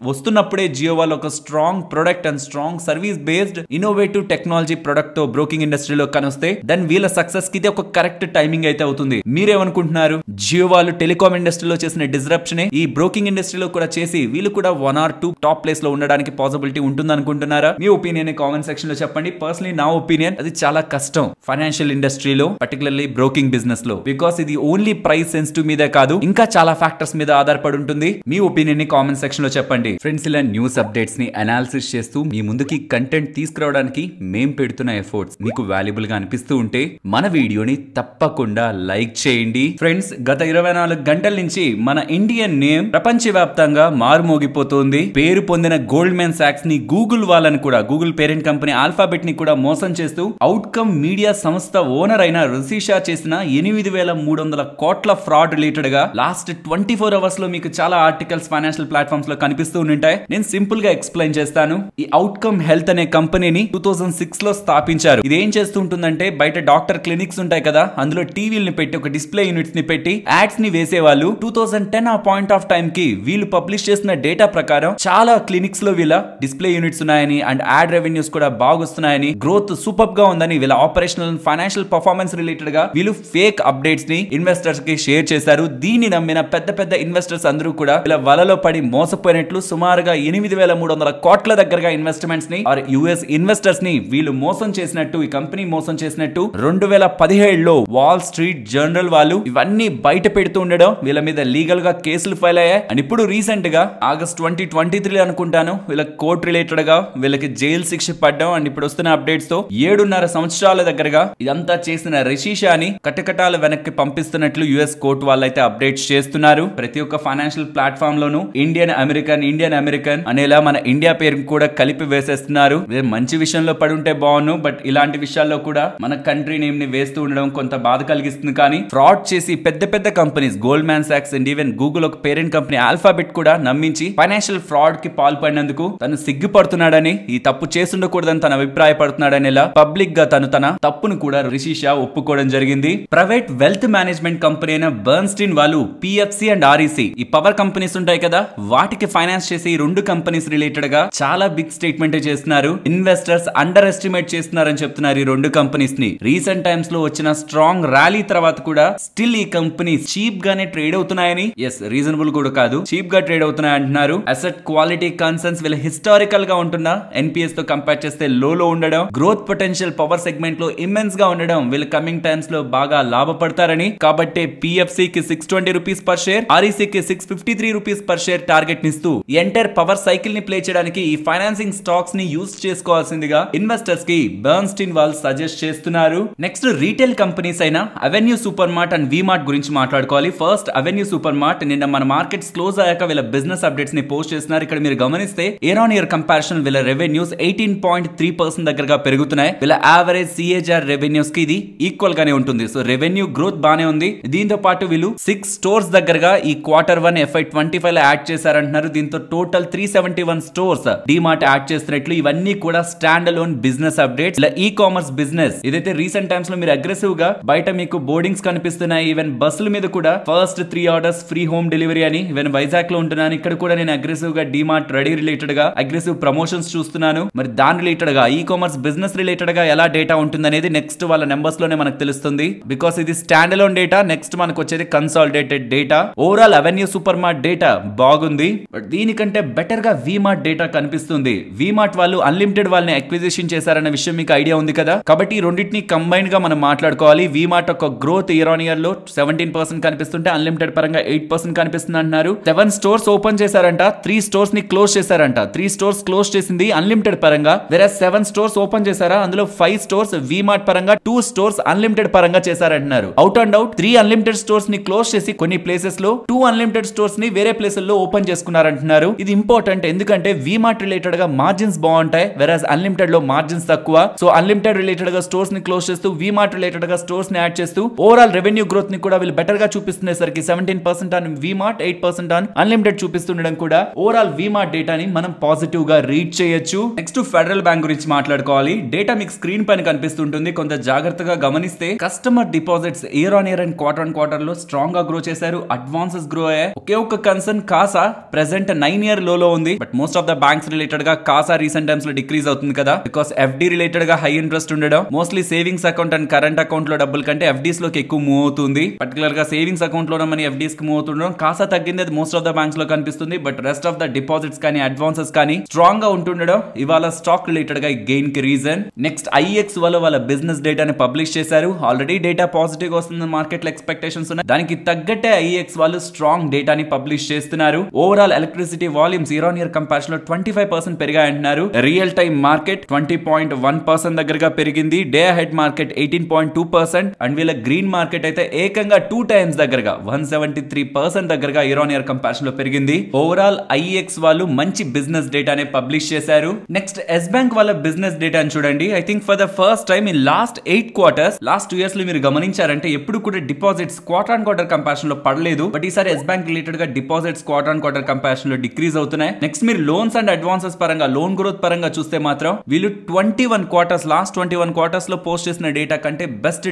వస్తున్నప్పుడే జియో వాళ్ళు ఒక strong product and strong service based innovative technology product తో బ్రోకింగ్ ఇండస్ట్రీలో కనిస్తే దెన్ వీళ్ళ సక్సెస్ కి ఇది ఒక కరెక్ట్ టైమింగ్ అయితే అవుతుంది. మీరేమనుకుంటున్నారు? జియో వాళ్ళు టెలికాం ఇండస్ట్రీలో చేసిన డిస్రప్షన్ ఈ బ్రోకింగ్ ఇండస్ట్రీలో కూడా చేసి వీళ్ళు కూడా 1 or 2 టాప్ ప్లేస్ లో ఉండడానికి పాసిబిలిటీ ఉంటుంది అనుకుంటున్నారా? మీ ఒపీనియన్ కామెంట్ సెక్షన్ లో చెప్పండి. పర్సనలీ నా ఒపీనియన్ అది చాలా కష్టం ఫైనాన్షియల్ ఇండస్ట్రీలో, పర్టికులర్లీ బ్రోకింగ్ బిజినెస్ లో. బికాస్ ఇది ఓన్లీ ప్రైస్ సెన్సిటివ్ మీదే కాదు, ఇంకా చాలా ఫ్యాక్టర్స్ మీద ఆధారపడి ఉంటుంది. మీ ఒపీనియన్ ని కామెంట్ సెక్షన్ లో చెప్పండి. ఫ్రెండ్స్, ఇలా న్యూస్ అప్డేట్స్ ని అనాలిసిస్ చేస్తూ మీ ముందుకి కంటెంట్ తీసుకురావడానికి మేం పెడుతున్న ఎఫర్ట్స్ మీకు వాల్యుబుల్ గా అనిపిస్తూ ఉంటే మన వీడియోని తప్పకుండా లైక్ చేయండి. ఫ్రెండ్స్, గత 24 గంటల నుంచి మన ఇండియన్ నేమ్ ప్రపంచవ్యాప్తంగా మారుమోగిపోతుంది. పేరు పొందిన గోల్డ్మెన్ సాక్స్ ని, గూగుల్ వాళ్ళని కూడా, గూగుల్ పేరెంట్ కంపెనీ ఆల్ఫాబెట్ ని కూడా మోసం చేస్తూ అవుట్కమ్ మీడియా సంస్థ ఓనర్ అయిన రుషిషా చేసిన 8,300 కోట్ల ఫ్రాడ్ రిలేటెడ్ గా లాస్ట్ 24 అవర్స్ లో మీకు చాలా ఆర్టికల్స్ ఫైనాన్షియల్ ప్లాట్ఫామ్స్ లో కనిపిస్తూ ఉంటాయి. నేను సింపుల్ గా ఎక్స్ప్లెయిన్ చేస్తాను. ఈ అవుట్కమ్ హెల్త్ అనే కంపెనీని 2006 లో స్థాపించారు. ఇది ఏం చేస్తుంటుందంటే బయట డాక్టర్ క్లినిక్స్ ఉంటాయి కదా, అందులో టీవీలను పెట్టి ఒక డిస్ప్లే యూనిట్స్ ని పెట్టి యాడ్స్ ని వేసేవాళ్ళు. 2010 ఆ పాయింట్ ఆఫ్ టైం కి వీళ్ళు పబ్లిష్ చేసిన డేటా ప్రకారం చాలా క్లినిక్స్ లో వీళ్ళ డిస్ప్లే యూనిట్స్ ఉన్నాయని అండ్ యాడ్ రెవెన్యూస్ కూడా బాగొస్తున్నాయని, గ్రోత్ సూపర్ గా ఉందని, వీళ్ళ ఆపరేషనల్ ఫైనాన్షియల్ పర్ఫార్మెన్స్ రిలేటెడ్ గా వీళ్ళు ఫేక్ అప్డేట్స్ ని ఇన్వెస్టర్స్ కి షేర్ చేశారు. దీన్ని నమ్మిన పెద్ద పెద్ద ఇన్వెస్టర్స్ అందరూ కూడా వీళ్ళ వలలో పడి మోసపోయినట్లు సుమారుగా 8,300 కోట్ల దగ్గరగా ఇన్వెస్ట్మెంట్స్ ని యుఎస్ ఇన్వెస్టర్స్ ని వీళ్ళు మోసం చేసినట్టు, ఈ కంపెనీ మోసం చేసినట్టు 2017లో వాల్ స్ట్రీట్ జర్నల్ వాళ్ళు ఇవన్నీ బయట పెడుతూ ఉండడం, వీళ్ళ మీద లీగల్ గా కేసులు ఫైల్ అయ్యాయి. అండ్ ఇప్పుడు రీసెంట్ గా ఆగస్ట్ 2023 అనుకుంటాను వీళ్ళ కోర్ట్ రిలేటెడ్ గా వీళ్ళకి జైలు శిక్ష పడ్డం. అండ్ ఇప్పుడు వస్తున్న అప్డేట్స్ తో 7.5 సంవత్సరాల దగ్గరగా ఇదంతా చేసిన రిషిషాని కటకటాల వెనక్కి పంపిస్తున్నట్లు యుఎస్ కోర్టు వాళ్ళైతే అప్డేట్స్ చేస్తున్నారు. ప్రతి ఒక్క ఫైనాన్షియల్ ప్లాట్ఫామ్ లోను ఇండియన్ అమెరికన్ అనేలా మన ఇండియా పేరు కూడా కలిపి వేసేస్తున్నారు. మంచి విషయంలో పడి ఉంటే బాగును, బట్ ఇలాంటి విషయాల్లో కూడా మన కంట్రీ నేమ్ ని వేస్తూ ఉండడం కొంత బాధ కలిగిస్తుంది. కానీ ఫ్రాడ్ చేసి పెద్ద పెద్ద companies gold man socks and even Google ఒక పేరెంట్ కంపెనీ ఆల్ఫాబెట్ కూడా నమ్మించి ఫైనాన్షియల్ ఫ్రాడ్ కి పాల్పడినందుకు తను సిగ్గుపడుతున్నాడని, ఈ తప్పు చేస్తుండకూడదని తన అభిప్రాయపడుతున్నాడని పబ్లిక్ గా తన తప్పును కూడా రిషిషా ఒప్పుకోవడం జరిగింది. ప్రైవేట్ వెల్త్ మేనేజ్మెంట్ కంపెనీ అయిన బర్న్స్టీన్ వాళ్ళు పిఎఫ్సి అండ్ ఆర్ఈసి ఈ పవర్ కంపెనీస్ ఉంటాయి కదా, వాటికి ఫైనాన్స్ చేసి ఈ రెండు కంపెనీస్ రిలేటెడ్ గా చాలా బిగ్ స్టేట్మెంట్ చేస్తున్నారు. ఇన్వెస్టర్స్ అండర్ ఎస్టిమేట్ చేస్తున్నారని చెప్తున్నారు ఈ రెండు కంపెనీస్ ని. రీసెంట్ టైమ్స్ లో వచ్చిన స్ట్రాంగ్ ర్యాలీ తర్వాత కూడా స్టిల్ ఈ కంపెనీస్ చీప్ గానే ట్రేడ్ అవుతున్నాయని, ఎస్ రీజనబుల్ కూడా కాదు, చీప్ గా ట్రేడ్ అవుతున్నాయి అంటున్నారు. అసెట్ క్వాలిటీ కన్సర్న్స్ వీళ్ళ హిస్టారికల్ గా ఉంటున్న ఎన్పిఎస్ తో కంపేర్ చేస్తే లో ఉండడం, గ్రోత్ పొటెన్షియల్ పవర్ సెగ్మెంట్ లో ఇమ్మెన్స్ గా ఉండడం, వీళ్ళు కమింగ్ టైమ్స్ లో బాగా లాభపడతారని, కాబట్టి పిఎఫ్సి కి 620 రూపీస్ పర్ షేర్, ఆర్ఈసి కి 653 రూపీస్ పర్ షేర్ టార్గెట్ నిస్తూ ఎంటైర్ పవర్ సైకిల్ ని ప్లే చేయడానికి ఈ ఫైనాన్సింగ్ స్టాక్స్ ని యూజ్ చేసుకోవాల్సిందిగా ఇన్వెస్టర్స్ కి బర్న్స్టీన్ వాళ్ళు సజెస్ట్ చేస్తున్నారు. నెక్స్ట్ రీటైల్ కంపెనీస్ అయిన Avenue super mart and V mart గురించి మాట్లాడుకోవాలి. ఫస్ట్ అవెన్యూ సూపర్ మార్ట్ నిన్న మన మార్కెట్స్ క్లోజ్ అయ్యాక వీళ్ళ బిజినెస్ అప్డేట్స్ ని పోస్ట్ చేస్తున్నారు. ఇక్కడ మీరు గమనిస్తే ఇయర్ ఆన్ ఇయర్ కంపారిజన్ వీళ్ళ రెవెన్యూస్ 18.3% దగ్గరగా పెరుగుతున్నాయి. వీళ్ళ యావరేజ్ సిఏజీఆర్ రెవెన్యూస్ కి ఇది ఈక్వల్ గానే ఉంటుంది. సో రెవెన్యూ గ్రోత్ బానే ఉంది. దీంతో పాటు వీళ్ళు 6 స్టోర్స్ దగ్గరగా ఈ Q1 FY25 లో యాడ్ చేశారంటున్నారు. దీంతో టోటల్ 371 స్టోర్స్ డిమార్ట్ యాడ్ చేస్తున్నట్లు. ఇవన్నీ కూడా స్టాండ్ అలోన్ బిజినెస్ అప్డేట్స్. ఇలా ఈ కామర్స్ బిజినెస్ ఇదైతే రీసెంట్ టైమ్స్ లో మీరు అగ్రెసివ్ గా బయట మీకు బోర్డింగ్స్ కనిపిస్తున్నాయి. ఈవెన్ బస్సుల మీద కూడా first 3 orders free home delivery అని, ఈవెన్ వైజాగ్ లో ఉంటున్నాను, ఇక్కడ కూడా నేను అగ్రెసివ్ గా డిమార్ట్ రెడీ రిలేటెడ్ గా అగ్రెసివ్ ప్రమోషన్స్ చూస్తున్నాను. మరి దాని రిలేటెడ్ గా ఈ కామర్స్ బిజినెస్ రిలేటెడ్ గా ఎలా డేటా ఉంటుంది అనేది నెక్స్ట్ వాళ్ళ నెంబర్స్ లోనే మనకు తెలుస్తుంది. బికాస్ ఇది స్టాండ్ అలోన్ డేటా, నెక్స్ట్ మనకు వచ్చేది consolidated data. Overall avenue super mart data బాగుంది, బట్ దీనికంటే బెటర్ గా వి మార్ట్ డేటా కనిపిస్తుంది. వి మార్ట్ వాళ్ళు అన్లిమిటెడ్ వాళ్ళని అక్విజిషన్ చేశారన్న విషయం మీకు ఐడియా ఉంది కదా, కాబట్టి ఈ రెండింటిని కంబైన్ గా మనం మాట్లాడుకోవాలి. వి మార్ట్ ఒక గ్రోత్ ఇయర్ ఆన్ ఇయర్ లో 17% కనిపిస్తుంటే అన్లిమిటెడ్ పరంగా 8% కనిపిస్తుంది అంటున్నారు. 7 స్టోర్స్ ఓపెన్ చేశారంట, 3 స్టోర్స్ ని క్లోజ్ చేశారంట. 3 స్టోర్స్ క్లోజ్ చేసింది అన్లిమిటెడ్ పరంగా, వేరే 7 స్టోర్స్ ఓపెన్ చేశారా, అందులో 5 స్టోర్స్ వి మార్ట్ పరంగా, 2 స్టోర్స్ అన్లిమిటెడ్ పరంగా చేశారంటున్నారు. Out and out 3 unlimited stores ని క్లోజ్ చేసి కొన్ని ప్లేసెస్ లో 2 అన్లిమిటెడ్ స్టోర్స్ ని వేరే ప్లేసెస్ లో ఓపెన్ చేసుకున్నారంటున్నారు. ఇది ఇంపార్టెంట్, ఎందుకంటే వి మార్ట్ రిలేటెడ్ గా మార్జిన్స్ బాగుంటాయి, వెరాజ్ అన్లిమిటెడ్ లో మార్జిన్స్ తక్కువ. సో అన్లిమిటెడ్ రిలేటెడ్ గా స్టోర్స్ ని క్లోజ్ చేస్తూ వి మార్ట్ రిలేటెడ్ గా స్టోర్స్ ని యాడ్ చేస్తూ ఓవరాల్ రెవెన్యూ గ్రోత్ ని కూడా వీళ్ళు బెటర్ గా చూపిస్తున్నసరికి 17% on V mart, 8% on unlimited చూపిస్తుండడం కూడా ఓవరాల్ వి మార్ట్ డేటాని మనం పాజిటివ్ గా రీడ్ చేయొచ్చు. నెక్స్ట్ ఫెడరల్ బ్యాంక్ గురించి మాట్లాడుకోవాలి. డేటా మీకు స్క్రీన్ పైన కనిపిస్తుంటుంది, కొంత జాగ్రత్తగా గమనిస్తే customer deposits year on year and quarter లో స్ట్రాంగ్ గా గ్రో చేశారు. అడ్వాన్సెస్ గ్రో అయ్యాయి. ఒకే ఒక కన్సర్న్ కాసా ప్రెసెంట్ 9 ఇయర్ లో ఉంది, but most of the banks related గా కాసా రీసెంట్ టైమ్స్ లో డిక్రీజ్ అవుతుంది కదా, బికాస్ ఎఫ్డి రిలేటెడ్ గా హై ఇంట్రెస్ట్ ఉండడం, mostly savings account and current account లో డబ్బుల కంటే ఎఫ్డీస్ లోకి ఎక్కువ మూవ్ అవుతుంది. పర్టికులర్ గా సేవింగ్స్ అకౌంట్ లో మనీ ఎఫ్డీస్ కి మూవ్ అవుతుండడం, కాసా తగ్గింది అది మోస్ట్ ఆఫ్ ద బ్యాంక్స్ లో కనిపిస్తుంది. But rest of the deposits కానీ అడ్వాన్సెస్ కానీ స్ట్రాంగ్ గా ఉంటుండడం ఇవాళ స్టాక్ రిలేటెడ్ గా గెయిన్ కి రీజన్. నెక్స్ట్ ఐఎక్స్ వాళ్ళ బిజినెస్ డేటాని పబ్లిష్ చేశారు. ఆల్రెడీ డేటా పాజిటివ్ గా వస్తుంది, మార్కెట్ లో ఎక్స్పెక్టేషన్స్ ఉన్నాయి, దానికి తగ్గట్టే ఐఎక్స్ వాళ్ళు స్ట్రాంగ్ డేటాని పబ్లిష్ చేస్తున్నారు. Overall electricity volumes year on year comparison లో 25% పెరిగాయంటున్నారు. రియల్ టైమ్ మార్కెట్ 20.1% దగ్గరగా పెరిగింది. డే అహెడ్ మార్కెట్ 18.2% అండ్ వీళ్ళ గ్రీన్ మార్కెట్ అయితే ఏకంగా 2 టైమ్స్ దగ్గరగా 173% దగ్గరగా ఇయర్ ఆన్ ఇయర్ కంపారిజన్ లో పెరిగింది. ఓవరాల్ ఐఎక్స్ వాళ్ళు మంచి బిజినెస్ డేటాని పబ్లిష్ చేశారు. నెక్స్ట్ ఎస్ బ్యాంక్ వాళ్ళ బిజినెస్ డేటాని చూడండి. I think for the first time in last 8 quarters, last 2 years లో మీరు గమనించారంటే ఎప్పుడు కూడా డిపాజిట్స్ క్వార్టర్ కంపారిజన్ లో పడలేదు, బట్ ఈసారి ఎస్ బ్యాంక్ రిలేటెడ్ గా డిపాజిట్స్ క్వార్టర్ కంపారిజన్ లో డిక్రీజ్ అవుతున్నాయి. నెక్స్ట్ మీరు లోన్స్ అండ్ అడ్వాన్సెస్ పరంగా లోన్ గ్రోత్ పరంగా చూస్తే మాత్రం వీళ్ళు 21 క్వార్టర్స్ లాస్ట్ 21 క్వార్టర్స్ లో పోస్ట్ చేసిన డేటా కంటే బెస్ట్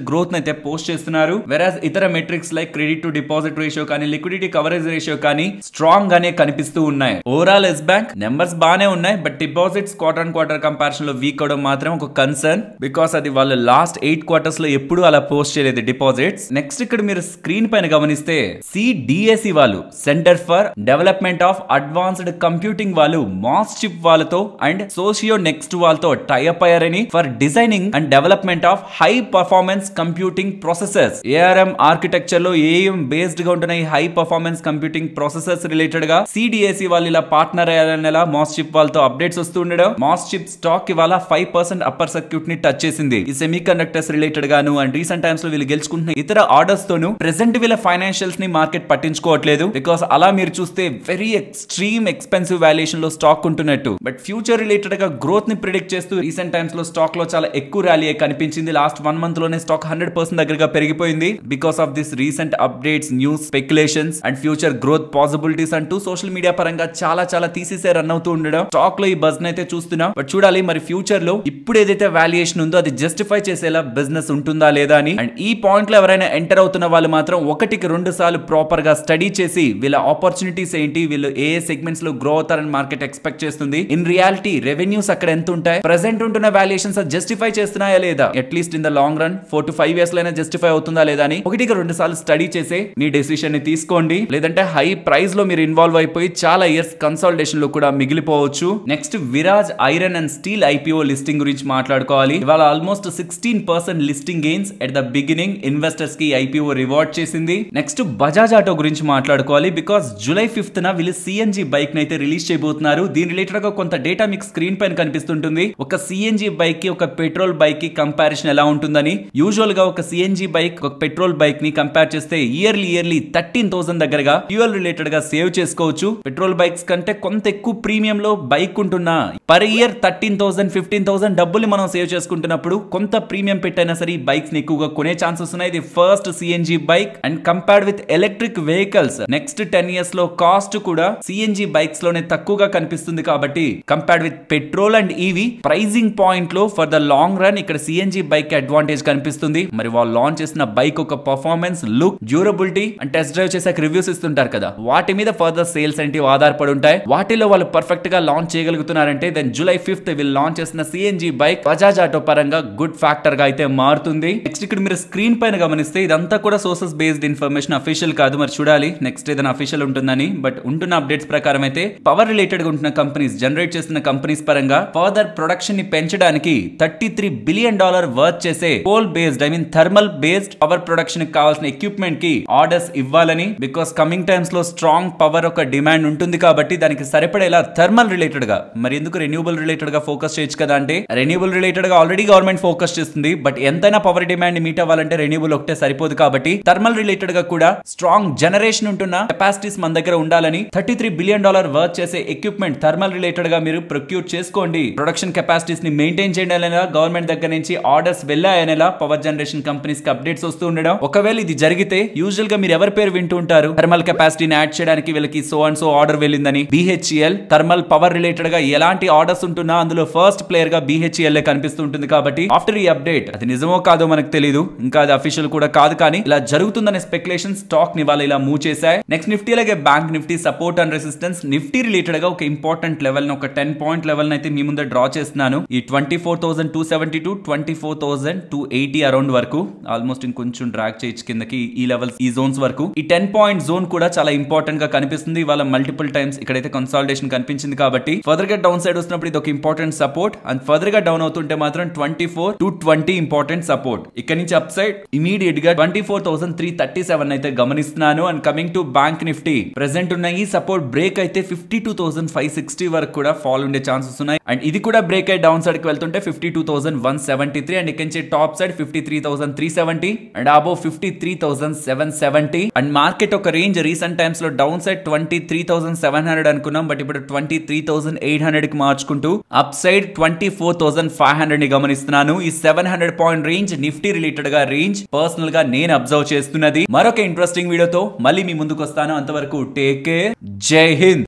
గ్రోత్ అయితే పోస్ట్ చేస్తున్నారు. వెరాజ్ ఇతర metrics like credit to deposit ratio కానీ లిక్విడిటీ కవరేజ్ రేషియో కానీ స్ట్రాంగ్ గానే కనిపిస్తూ ఉన్నాయి. ఓవరాల్ ఎస్ బ్యాంక్ నెంబర్స్ బానే ఉన్నాయి, but deposits quarter on quarter comparison లో వీక్ అవడం మాత్రం ఒక కన్సర్న్, బికాస్ అది వాళ్ళు లాస్ట్ 8 క్వార్టర్స్ లో ఎప్పుడు అలా పోస్ట్ చేయలేదు డిపాజిట్స్. నెక్స్ట్ ఇక్కడ మీరు స్క్రీన్ పైన గమనిస్తే సిడిఎసి వాళ్ళు centre for development of advanced computing వాళ్ళు మాస్ చిప్ వాళ్ళతో అండ్ సోషియో నెక్స్ట్ వాళ్ళతో టైఅప్ అయ్యారని for designing and development of high performance computing processors. ARM architecture లో ఏఎం బేస్డ్ గా ఉంటున్న ఈ high performance computing processors related గా సిడిఎసి వాళ్ళు ఇలా పార్ట్నర్ అయ్యారనేలా మాస్ చిప్ వాళ్ళతో అప్డేట్స్ వస్తూ ఉండడం. మాస్ చిప్ స్టాక్ ఇవాళ 5% అప్పర్ సర్క్యూట్ ని టచ్ చేసింది. ఈ సెమీ కండక్టర్స్ రిలేటెడ్ గాను అండ్ రీసెంట్ టైమ్స్ లో వీళ్ళు గెలుచుకుంటున్న ఇతర ఆర్డర్స్ తోను ప్రెసెంట్ వీళ్ళ ఫైనాన్షియల్స్ ని మార్కెట్ పట్టించుకోవట్లేదు, బికాస్ అలా మీరు చూస్తే వెరీ ఎక్స్ట్రీమ్ ఎక్స్పెన్సివ్ వాల్యుయేషన్ లో స్టాక్ ఉంటున్నట్టు. బట్ ఫ్యూచర్ రిలేటెడ్ గా గ్రోత్ ని ప్రిడిక్ట్ చేస్తూ రీసెంట్ టైమ్స్ లో స్టాక్ లో చాలా ఎక్కువ ర్యాలీ కనిపించింది. లాస్ట్ 1 మంత్ లోనే స్టాక్ 100% దగ్గరగా పెరిగిపోయింది because of this recent updates, news, speculations and future growth possibilities అంటూ సోషల్ మీడియా పరంగా చాలా తీసేసే రన్ అవుతూ ఉండడం. స్టాక్ లో ఈ బజ్ అయితే చూస్తున్నాం, బట్ చూడాలి మరి ఫ్యూచర్ లో ఇప్పుడు ఏదైతే వాల్యుయేషన్ ఉందో అది జస్టిఫై చేసేలా బిజినెస్ ఉంటుందా లేదా అని. అండ్ ఈ పాయింట్ లో ఎవరైనా ఎంటర్ అవుతున్న వాళ్ళు మాత్రం 1-2 సార్లు ప్రాపర్ గా స్టడీ చేసి వీళ్ళ ఆపర్చునిటీస్ ఏంటి, వీళ్ళు ఏ సెగ్మెంట్స్ లో గ్రో అవుతారని మార్కెట్ ఎక్స్పెక్ట్ చేస్తుంది, ఇన్ రియాలిటీ రెవెన్యూస్ అక్కడ ఎంత ఉంటాయి, ప్రెసెంట్ ఉంటున్న వాల్యుయేషన్స్ జస్టిఫై చేస్తున్నాయా లేదా, at least in the long run 4 to 5 years లైనా జస్టిఫై అవుతుందా లేదా అని 1-2 సార్లు స్టడీ చేసి మీ డెసిషన్ ని తీసుకోండి. లేదంటే హై ప్రైస్ లో మీరు ఇన్వాల్వ్ అయిపోయి చాలా ఇయర్స్ కన్సాలిడేషన్ లో కూడా మిగిలిపోవచ్చు. Next Viraj iron and steel IPO listing గురించి మాట్లాడుకోవాలి. ఇవాళ almost 16% listing gains at the beginning investors కి ఐపీఓ రివార్డ్ చేసింది. నెక్స్ట్ బజాజ్ ఆటో గురించి మాట్లాడుకోవాలి, బికాస్ July 5th వీళ్ళు సిఎన్జి బైక్ ని అయితే రిలీజ్ చేయబోతున్నారు. దీని రిలేటెడ్ గా కొంత డేటా మీకు స్క్రీన్ పైన కనిపిస్తుంటుంది. ఒక సిఎన్జి బైక్ కి ఒక పెట్రోల్ బైక్ కి కంపారిజన్ ఎలా ఉంటుందని. యూజువల్ గా ఒక సిఎన్జి బైక్ ఒక పెట్రోల్ బైక్ ని కంపేర్ చేస్తే ఇయర్లీ 13,000 దగ్గరగా ఫ్యూయల్ రిలేటెడ్ గా సేవ్ చేసుకోవచ్చు. పెట్రోల్ బైక్స్ కంటే కొంత ఎక్కువ ప్రీమియం లో బైక్ ఉంటున్నా పర్ ఇయర్ 13,000 15,000 డబ్బులు మనం సేవ్ చేసుకుంటున్నప్పుడు కొంత ప్రీమియం పెట్టైనా సరే ఈ బైక్స్ ని ఎక్కువగా కొనే ఛాన్సెస్ ఉన్నాయి. ఇది first CNG bike and compared with electric vehicles next 10 years లో కాస్ట్ కూడా సిఎన్జి బైక్స్ లోనే తక్కువగా కనిపిస్తుంది. కాబట్టి compared with petrol and EV pricing point లో ఫర్ ద లాంగ్ రన్ ఇక్కడ సిఎన్జి బైక్ అడ్వాంటేజ్ కనిపిస్తుంది. మరి వాళ్ళు లాంచ్ చేసిన బైక్ ఒక performance, look, durability and test drive చేసాక రివ్యూస్ ఇస్తుంటారు కదా, వాటి మీద ఫర్దర్ సేల్స్ ఏంటి ఆధారపడి ఉంటాయి. వాటిలో వాళ్ళు పర్ఫెక్ట్ గా లాంచ్ చేయగలుగుతున్నారంటే దెన్ July 5th వీళ్ళు లాంచ్ చేసిన సిఎన్జి బైక్ బజాజ్ ఆటో పరంగా గుడ్ ఫ్యాక్టర్ గా అయితే మారుతుంది. నెక్స్ట్ ఇక్కడ మీరు స్క్రీన్ పైన గమనిస్తే ఇదంతా కూడా సోర్సెస్ బేస్డ్ ఇన్ఫర్మేషన్, అఫీషియల్ కాదు. మరి చూడాలి నెక్స్ట్ ఏదైనా అఫీషియల్ ఉంటుందని. బట్ ఉంటున్న అప్డేట్స్ ప్రకారం అయితే పవర్ రిలేటెడ్ గా ఉంటున్న కంపెనీస్, జనరేట్ చేస్తున్న కంపెనీస్ పరంగా ఫర్దర్ ప్రొడక్షన్ ని పెంచడానికి $33 billion వర్త్ చేసే coal based thermal based power production కి కావాల్సిన ఎక్విప్మెంట్ కి ఆర్డర్స్ ఇవ్వాలని. బికాస్ కమింగ్ టైమ్స్ లో స్ట్రాంగ్ పవర్ ఒక డిమాండ్ ఉంటుంది కాబట్టి దానికి సరిపడేలా థర్మల్ రిలేటెడ్ గా, మరి ఎందుకు రెన్యూబుల్ రిలేటెడ్ గా ఫోకస్ చేయొచ్చు కదా అంటే, రెన్యూబుల్ రిలేటెడ్ గా ఆల్రెడీ గవర్నమెంట్ ఫోకస్ చేస్తుంది. బట్ ఎంతైనా పవర్ డిమాండ్ మీట్ అవ్వాలంటే రెన్యూబుల్ ఒకటే సరిపోదు. కాబట్టి థర్మల్ రిలేటెడ్ గా కూడా స్ట్రాంగ్ జనరేషన్ ఉంటున్న కెపాసిటీస్ మన దగ్గర ఉండాలని $33 billion వర్త్ చేసే ఎక్విప్మెంట్ థర్మల్ రిలేటెడ్ గా మీరు ప్రొక్యూర్ చేసుకోండి. ప్రొడక్షన్ కెపాసిటీస్ ని మెయింటైన్ చేయడం గవర్నమెంట్ దగ్గర నుంచి ఆర్డర్స్ వెళ్ళాయనేలా పవర్ జనరేషన్ కంపెనీస్ కి అప్డేట్స్ వస్తూ ఉండడం. ఒకవేళ ఇది జరిగితే యూజువల్ గా మీరు ఎవరి పేరు వింటూ ఉంటారు, థర్మల్ కెపాసిటీని యాడ్ చేయడానికి వీళ్ళకి సో అండ్ సో ఆర్డర్ వెళ్ళిందని. BHEL థర్మల్ పవర్ రిలేటెడ్ గా ఎలాంటి ఆర్డర్స్ ఉంటున్నా అందులో ఫస్ట్ ప్లేయర్ గా BHEL కనిపిస్తుంటుంది. కాబట్టి ఆఫ్టర్ ఈ అప్డేట్ అది నిజమో కాదో మనకు తెలియదు, ఇంకా అది అఫీషియల్ కూడా కాదు, కానీ ఇలా జరుగుతుందనే స్పెక్యులేషన్ స్టాక్ ని వాళ్ళు ఇలా మూవ్ చేశాయి. నెక్స్ట్ నిఫ్టీ అలాగే bank Nifty support and resistance. Nifty related గా ఒక ఇంపార్టెంట్ లెవెల్ ని, ఒక 10 point లెవెల్ అయితే మీ ముందు డ్రా చేస్తున్నాను. ఈ 24,270 to 24,280 అరౌండ్ వరకు ఆల్మోస్ట్ ఇంకొంచెం డ్రాగ్ చేయొచ్చు కిందకి ఈ లెవెల్స్, ఈ జోన్స్ వరకు. ఈ 10 point జోన్ కూడా చాలా ఇంపార్టెంట్ గా కనిపిస్తుంది. వాళ్ళ మల్టిపుల్ టైమ్స్ ఇక్కడైతే కన్సాలిడేషన్ కనిపించింది కాబట్టి ఫర్దర్ గా డౌన్ సైడ్ వస్తున్నప్పుడు ఇది ఒక ఇంపార్టెంట్ సపోర్ట్. అండ్ ఫర్దర్ గా డౌన్ అవుతుంటే మాత్రం 24 to 20 ఇంపార్టెంట్ సపోర్ట్. ఇక్కడ నుంచి అప్ సైడ్ ఇమీడియట్ గా 24,337 అయితే గమనిస్తున్నాను. And coming to bank Nifty, present ఉన్న ఈ సపోర్ట్ బ్రేక్ అయితే 52,560 వరకు కూడా ఫాల్ ఉండే ఛాన్సెస్ ఉన్నాయి. అండ్ ఇది కూడా బ్రేక్ అయి డౌన్ సైడ్ కి వెళ్తుంటే 52,173. అండ్ ఇక్కడ నుంచి top side 53,370 and above 53,770. And market ఒక రేంజ్ రీసెంట్ టైమ్స్ లో డౌన్ సైడ్ 23,700 అనుకున్నాం, బట్ ఇప్పుడు 23,800 కి మార్చుకుంటూ అప్ సైడ్ 24,500 ని గమనిస్తున్నాను. ఈ 700 point రేంజ్ నిఫ్టీ రిలేటెడ్ గా రేంజ్ పర్సనల్ గా నేను అబ్జర్వ్ చేస్తున్నది. మరొక ఇంట్రెస్టింగ్ వీడియోతో మళ్ళీ మీ ముందుకు వస్తాను. అంతవరకు టేక్ కేర్, జై హింద్.